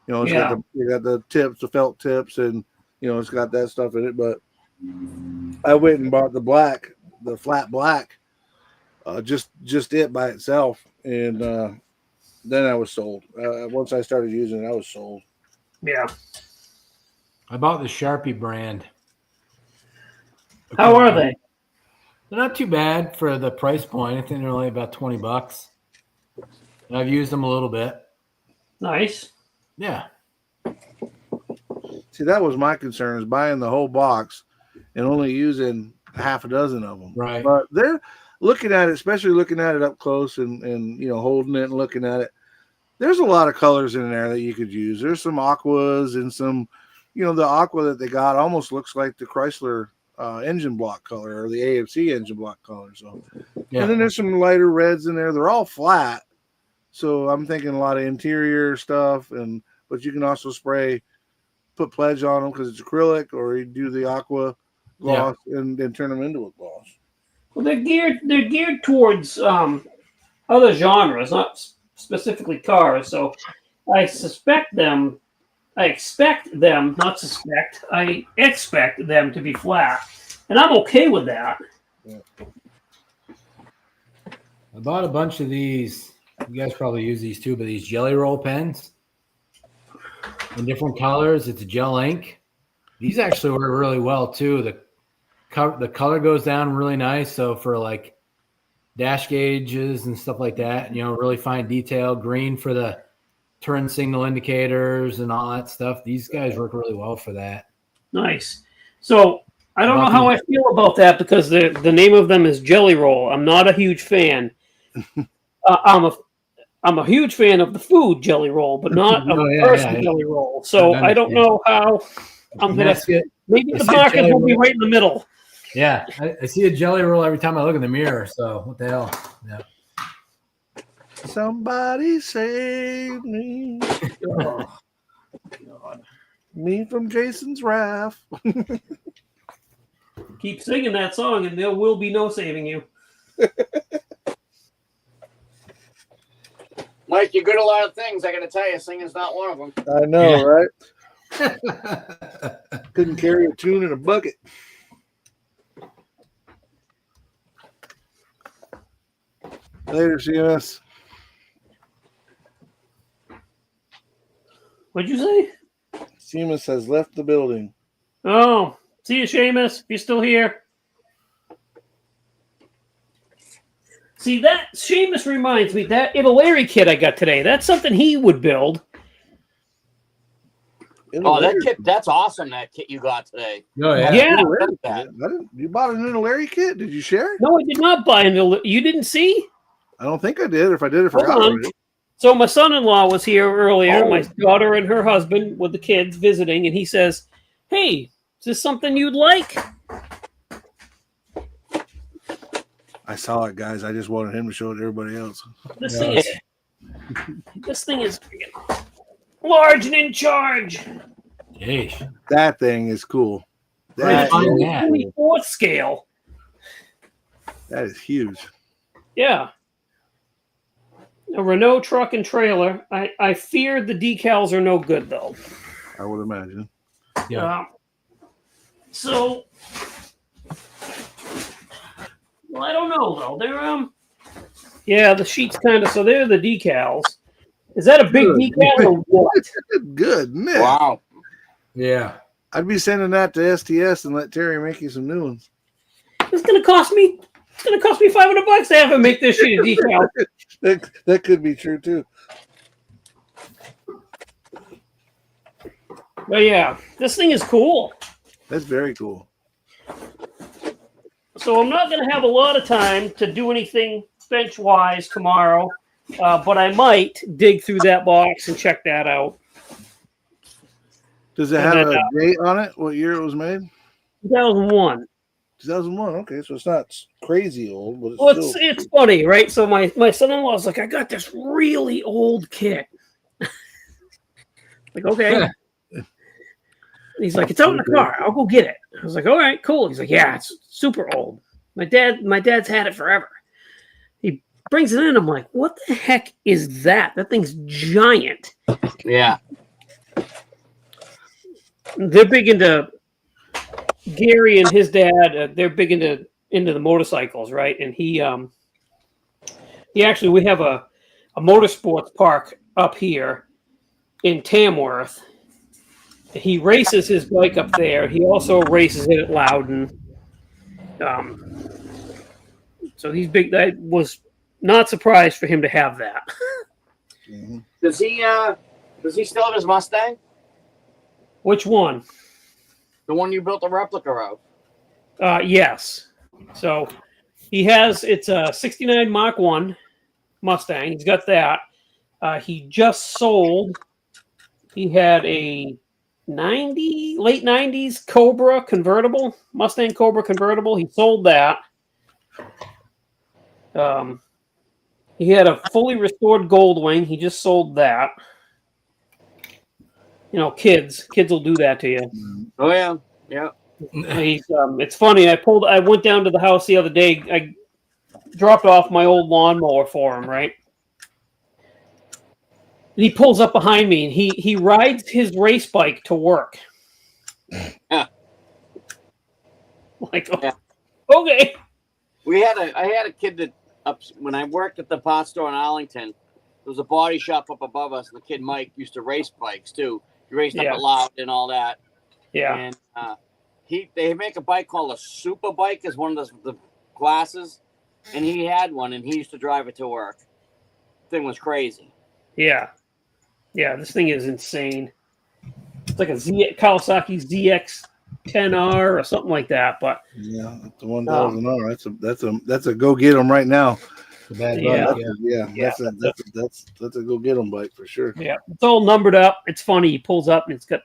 You know, it's got the tips, the felt tips, and you know it's got that stuff in it. But I went and bought the flat black, just it by itself, and then I was sold. Once I started using it, I was sold. Yeah. I bought the Sharpie brand. How are they? They're not too bad for the price point. I think they're only about $20. And I've used them a little bit. Nice. Yeah. See, that was my concern, is buying the whole box and only using half a dozen of them. Right. But they're looking at it, especially looking at it up close and holding it and looking at it. There's a lot of colors in there that you could use. There's some aquas and some, the aqua that they got almost looks like the Chrysler engine block color or the AMC engine block color. So, Yeah. And then there's some lighter reds in there. They're all flat. So I'm thinking a lot of interior stuff, but you can also put pledge on them because it's acrylic, or you do the aqua gloss and then turn them into a gloss. Well, they're geared towards other genres, not specifically cars. So I expect them to be flat, and I'm okay with that. Yeah. I bought a bunch of these. You guys probably use these too, but these Jelly Roll pens in different colors. It's a gel ink. These actually work really well too. The color goes down really nice. So for like dash gauges and stuff like that, really fine detail. Green for the turn signal indicators and all that stuff. These guys work really well for that. Nice. So I don't know how I feel about that because the name of them is Jelly Roll. I'm not a huge fan. I'm a huge fan of the food Jelly Roll, but not of the person Jelly Roll. So I don't know how I'm gonna. Maybe the market will be right in the middle. Yeah, I see a Jelly Roll every time I look in the mirror. So what the hell? Yeah. Somebody save me. Oh, God. Me from Jason's Wrath. Keep singing that song, and there will be no saving you. Mike, you're good at a lot of things. I got to tell you, singing's not one of them. I know, right? Couldn't carry a tune in a bucket. Later, CMS. What'd you say? Seamus has left the building. Oh, see you, Seamus. You're still here. See, that Seamus reminds me, that Italeri kit I got today, that's something he would build. Oh, that kit, that's awesome, that kit you got today. Oh, yeah. Yeah. You bought an Italeri kit? Did you share? No, I did not buy an Italeri. You didn't see? I don't think I did. If I did, I forgot. Hold on. Already. So my son-in-law was here earlier, Oh. my daughter and her husband with the kids visiting, and he says, "Hey, is this something you'd like?" I saw it, guys. I just wanted him to show it to everybody else. This thing is large and in charge. Jeez. That thing is cool. That That, is- is, 24th scale. that is huge. Yeah. A Renault truck and trailer. I fear the decals are no good, though. I would imagine. Yeah. So, well, I don't know though. They're yeah, the sheets kind of. So they're the decals. Is that a big Good. decal or what? Good, man. Wow. Yeah. I'd be sending that to STS and let Terry make you some new ones. It's gonna cost me. It's gonna cost me $500 to have him make this sheet of decal. That could be true too. But yeah, this thing is cool. That's very cool. So I'm not gonna have a lot of time to do anything bench wise tomorrow, but I might dig through that box and check that out. Does it And have then, a date on it? What year it was made? 2001. 2001. Okay, so it's not crazy old, but it's Well, still. it's funny, right? So my son-in-law was like, I got this really old kit. Like, okay. He's like, it's out in the car. I'll go get it. I was like, all right, cool. He's like, yeah, it's super old. My dad's had it forever. He brings it in. I'm like, what the heck is that? That thing's giant. Yeah. They're big into Gary and his dad. They're big into the motorcycles, right? And he actually, we have a motorsports park up here in Tamworth. He races his bike up there. He also races it at Loudon. So he's big. I was not surprised for him to have that. Mhm. Does he still have his Mustang? Which one? The one you built a replica of? Yes. So he has, it's a 69 Mach 1 Mustang. He's got that. He just sold, he had a late 90s Cobra convertible, Mustang Cobra convertible. He sold that. He had a fully restored Goldwing. He just sold that. You know, kids will do that to you. Oh yeah, yeah. He's, it's funny. I went down to the house the other day. I dropped off my old lawnmower for him, right? And he pulls up behind me and he rides his race bike to work. Yeah. Like, Yeah. Okay. I had a kid that when I worked at the pot store in Arlington, there was a body shop up above us. The kid Mike used to race bikes too. He raced up at Loud and all that. Yeah. And they make a bike called a super bike as one of the classes, and he had one and he used to drive it to work. Thing was crazy. Yeah. Yeah. This thing is insane. It's like a Kawasaki ZX10R or something like that. But Yeah, the 1000R. That's a go get 'em right now. Yeah. That's a go get 'em bike for sure. yeah, it's all numbered up. It's funny. He pulls up and it's got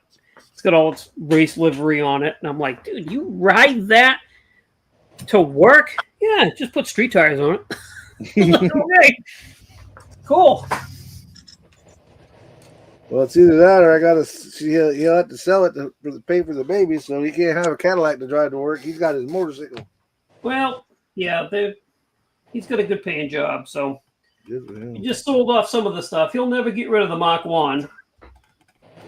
all its race livery on it. And I'm like, dude, you ride that to work? Yeah, just put street tires on it. Okay. Cool. Well, it's either that or he'll have to sell it to pay for the baby, so he can't have a Cadillac to drive to work. He's got his motorcycle. Well, yeah, he's got a good paying job, so Good for him. he just sold off some of the stuff. He'll never get rid of the Mach 1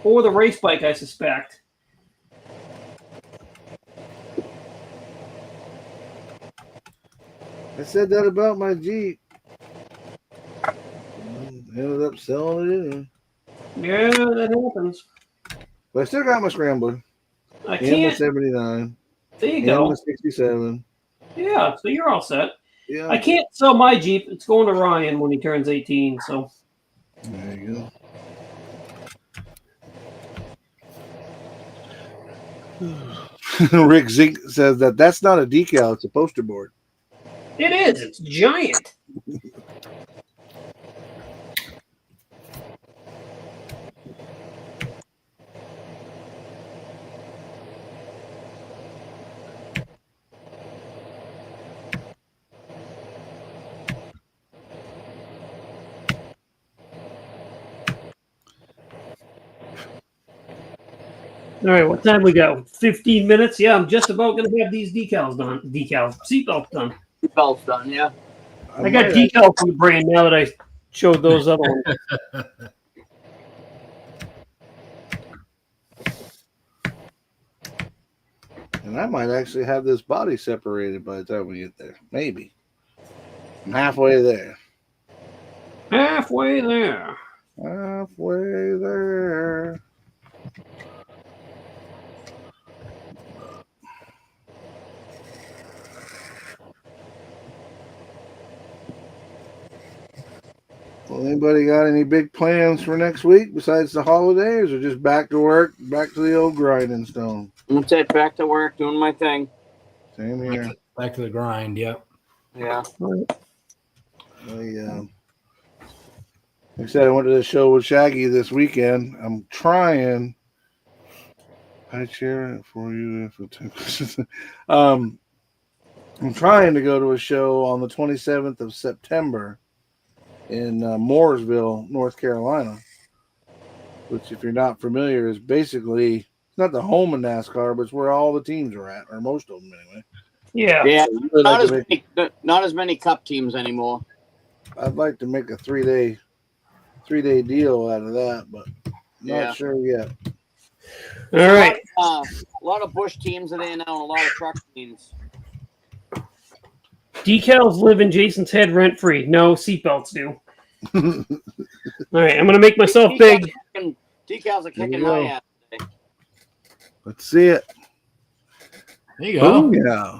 or the race bike, I suspect. I said that about my Jeep. Ended up selling it anyway. Yeah, that happens. But I still got my Scrambler. I And the can't. 79. There you And go. the 67. Yeah, so you're all set. Yeah. I can't sell my Jeep. It's going to Ryan when he turns 18. So There you go. Rick Zink says that's not a decal, it's a poster board. it is. It's giant. All right, what time we got? 15 minutes? Yeah, I'm just about going to have these seatbelts done. Belt's done, yeah. I got decals from the brand now that I showed those other ones. And I might actually have this body separated by the time we get there. Maybe. I'm halfway there. Halfway there. Halfway there. Well, anybody got any big plans for next week besides the holidays, or just back to work, back to the old grinding stone? That's it. Back to work, doing my thing. Same here. Back to the grind. Yep. Yeah. Like I said, I went to the show with Shaggy this weekend. I'm trying. I share it for you. I'm trying to go to a show on the 27th of September in Mooresville, North Carolina, which, if you're not familiar, is basically, it's not the home of NASCAR, but it's where all the teams are at, or most of them anyway. Yeah. Yeah. So really Not as many cup teams anymore. I'd like to make a three-day deal out of that, but not sure yet. All right. A lot of Busch teams are there now, and a lot of truck teams. Decals live in Jason's head rent free. No, seatbelts do. All right, I'm going to make myself big. Decals are kicking There you my go. ass today. Let's see it. There you go. Oh, yeah.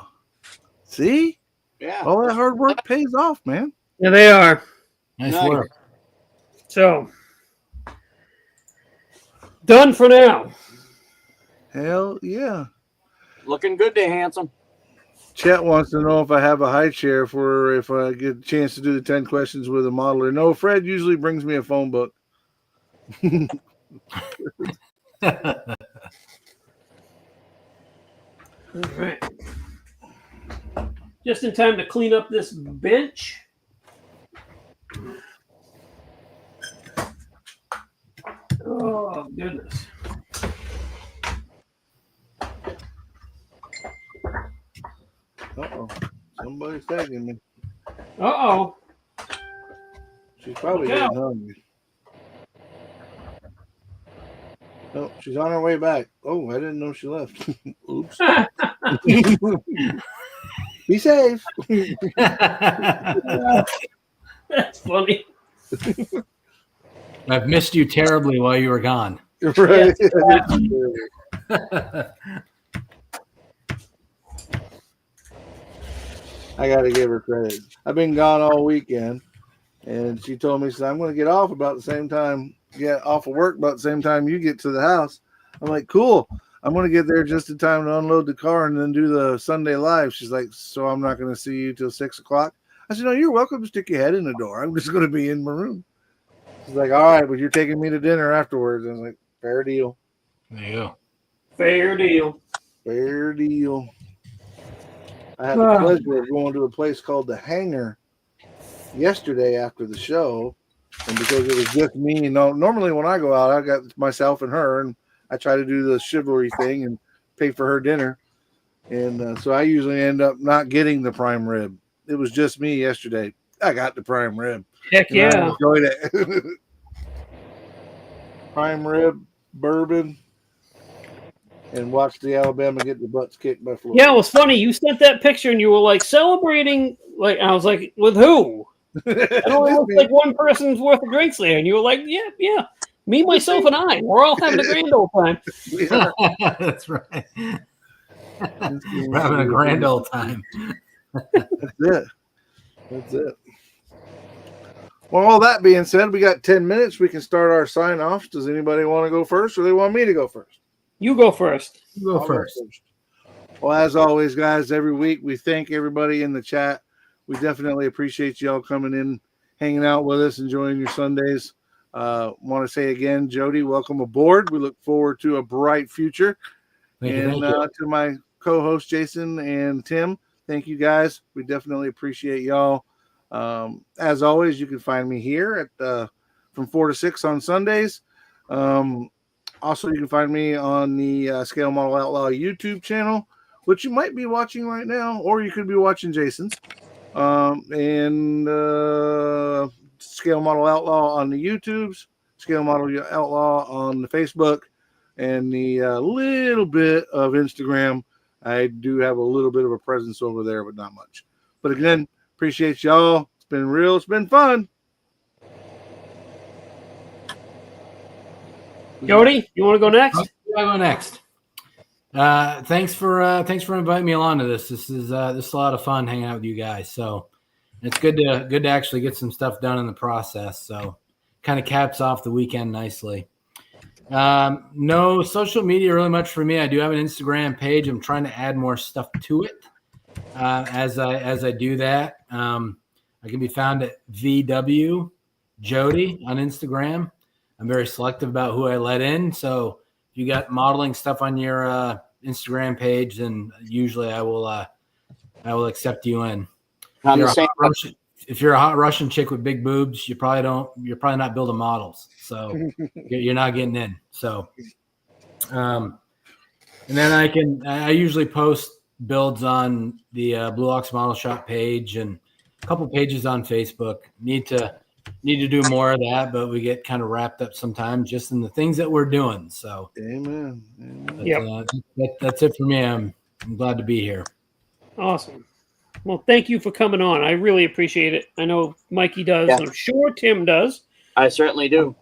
See? Yeah. All that hard work pays off, man. Yeah, they are. Nice Nice. work. So, done for now. Hell yeah. Looking good there, handsome. Chet wants to know if I have a high chair for if I get a chance to do the 10 questions with a modeler. No, Fred usually brings me a phone book. All right. Just in time to clean up this bench. Oh, goodness. Uh-oh. Somebody's tagging me. Uh-oh. She's probably Look out. getting hungry. Oh, she's on her way back. Oh, I didn't know she left. Oops. Be safe. That's funny. I've missed you terribly while you were gone. Right. I got to give her credit. I've been gone all weekend, and she told me, she said, I'm going to get off about the same time, get off of work about the same time you get to the house. I'm like, cool. I'm going to get there just in time to unload the car and then do the Sunday live. She's like, so I'm not going to see you till 6 o'clock. I said, no, you're welcome to stick your head in the door. I'm just going to be in my room. She's like, all right, but you're taking me to dinner afterwards. I was like, fair deal. There you go. Fair deal. Fair deal. I had the pleasure of going to a place called The Hangar yesterday after the show. And because it was just me, you know, normally when I go out, I got myself and her, and I try to do the chivalry thing and pay for her dinner. And so I usually end up not getting the prime rib. It was just me yesterday. I got the prime rib. Heck And I yeah. enjoyed it. Prime rib, bourbon, and watched the Alabama get the butts kicked by Florida. Yeah, it was funny. You sent that picture and you were like celebrating. Like I was like, with who? It only looks like one person's worth of drinks there, and you were like, yeah, me, myself, and I. We're all having a grand old time. That's right. We're having a grand old time. That's it. Well, all that being said, we got 10 minutes. We can start our sign offs. Does anybody want to go first, or they want me to go first? You go first. You go I'll first. Well, as always, guys, every week we thank everybody in the chat. We definitely appreciate y'all coming in, hanging out with us, enjoying your Sundays. Want to say again, Jody, welcome aboard. We look forward to a bright future. Thank you, and thank you. To my co-host Jason and Tim, thank you guys. We definitely appreciate y'all. As always, you can find me here at from 4 to 6 on Sundays. Also, you can find me on the Scale Model Outlaw YouTube channel, which you might be watching right now, or you could be watching Jason's. And Scale Model Outlaw on the YouTubes, Scale Model Outlaw on the Facebook, and the little bit of Instagram. I do have a little bit of a presence over there, but not much. But again, appreciate y'all. It's been real. It's been fun. Jody, you want to go next? I'll go next. Thanks for inviting me along to this. This is a lot of fun hanging out with you guys. So it's good to actually get some stuff done in the process. So kind of caps off the weekend nicely. No social media really much for me. I do have an Instagram page. I'm trying to add more stuff to it. As I do that, I can be found at VW Jody on Instagram. I'm very selective about who I let in. So if you got modeling stuff on your Instagram page, then usually I will accept you in. If you're a hot Russian chick with big boobs, you're probably not building models. So you're not getting in. So, and then I usually post builds on the Blue Ox Model Shop page and a couple pages on Facebook. Need to do more of that, but we get kind of wrapped up sometimes just in the things that we're doing. So, Amen. That's it for me. I'm glad to be here. Awesome. Well, thank you for coming on. I really appreciate it. I know Mikey does. Yeah. I'm sure Tim does. I certainly do.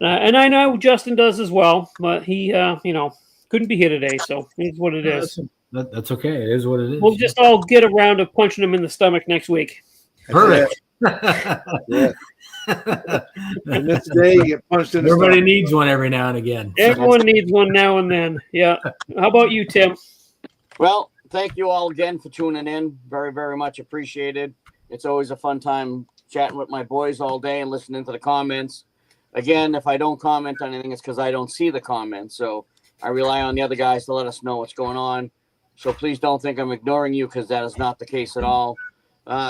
And I know Justin does as well, but he, couldn't be here today, so it's what it is. That's okay. It is what it is. We'll just all get around to punching him in the stomach next week. Perfect. Yeah. And this day you get punched in the Everybody stomach. needs one every now and again. Everyone needs one now and then. Yeah. How about you, Tim? Well, thank you all again for tuning in. Very, very much appreciated. It's always a fun time chatting with my boys all day and listening to the comments. Again, if I don't comment on anything, it's because I don't see the comments. So I rely on the other guys to let us know what's going on. So please don't think I'm ignoring you, because that is not the case at all.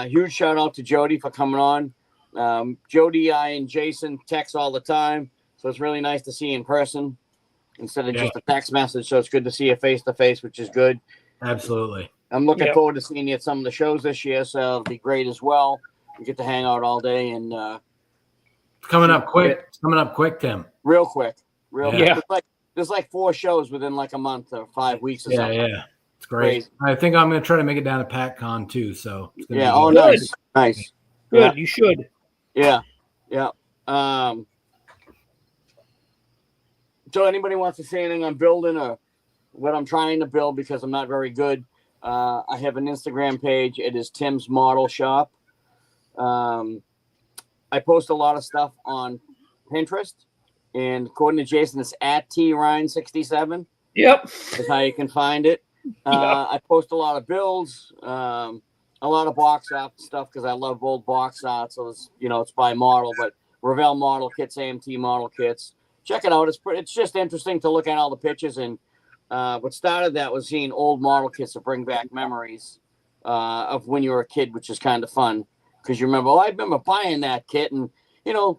Huge shout out to Jody for coming on. Jody, I, and Jason text all the time. So it's really nice to see you in person instead of just a text message. So it's good to see you face to face, which is good. Absolutely. I'm looking forward to seeing you at some of the shows this year. So it'll be great as well. We get to hang out all day and It's coming up quick. It's coming up quick, Tim. real quick. Yeah. There's like 4 shows within like a month or 5 weeks or something. Yeah. It's great. I think I'm going to try to make it down to PatCon too. So it's gonna Yeah. be Oh, good. nice. Good. Yeah. You should. Yeah. So anybody wants to say anything on building or what I'm trying to build, because I'm not very good, I have an Instagram page. It is Tim's Model Shop. I post a lot of stuff on Pinterest, and according to Jason, it's at TRyan67. Yep. That's how you can find it. I post a lot of builds, a lot of box art stuff, because I love old box art. So it's by model, but Revell model kits, AMT model kits. Check it out. It's just interesting to look at all the pictures. And what started that was seeing old model kits to bring back memories of when you were a kid, which is kind of fun, because you remember, I remember buying that kit, and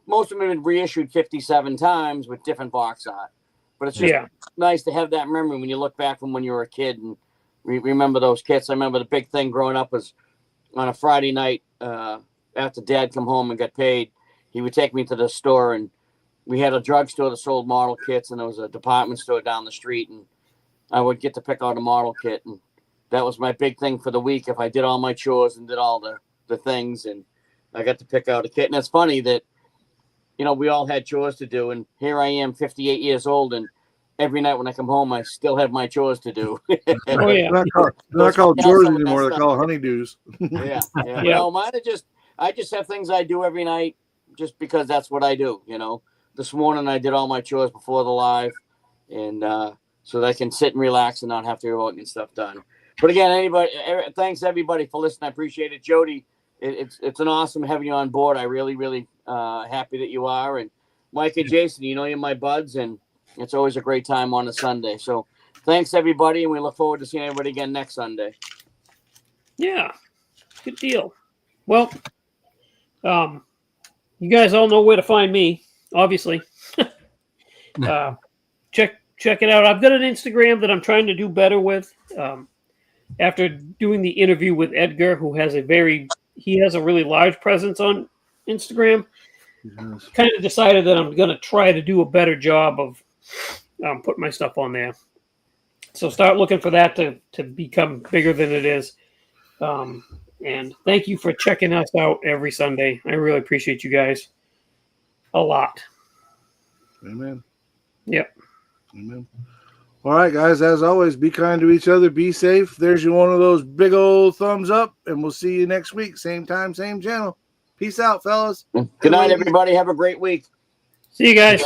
most of them have been reissued 57 times with different box art. But it's just nice to have that memory when you look back from when you were a kid and remember those kits. I remember the big thing growing up was on a Friday night after Dad come home and got paid, he would take me to the store, and we had a drugstore that sold model kits, and there was a department store down the street, and I would get to pick out a model kit, and that was my big thing for the week. If I did all my chores and did all the things, and I got to pick out a kit. And it's funny that we all had chores to do, and here I am 58 years old, and every night when I come home I still have my chores to do. Oh yeah. They're not called chores anymore. They're called honeydews. Yeah. Yeah. No, mine are I just have things I do every night just because that's what I do. This morning I did all my chores before the live, and so that I can sit and relax and not have to go out and get stuff done. But again, thanks everybody for listening. I appreciate it. Jody, it's an awesome having you on board. I really, really happy that you are. And Mike and Jason, you're my buds, and it's always a great time on a Sunday. So thanks everybody, and we look forward to seeing everybody again next Sunday. Yeah. Good deal. Well, you guys all know where to find me, obviously. Check it out. I've got an Instagram that I'm trying to do better with. After doing the interview with Edgar, who has a really large presence on Instagram, kind of decided that I'm going to try to do a better job of putting my stuff on there. So start looking for that to become bigger than it is. And thank you for checking us out every Sunday. I really appreciate you guys a lot. Amen. Yep. Amen. All right, guys. As always, be kind to each other. Be safe. There's one of those big old thumbs up, and we'll see you next week. Same time, same channel. Peace out, fellas. Good night, everybody. Have a great week. See you guys.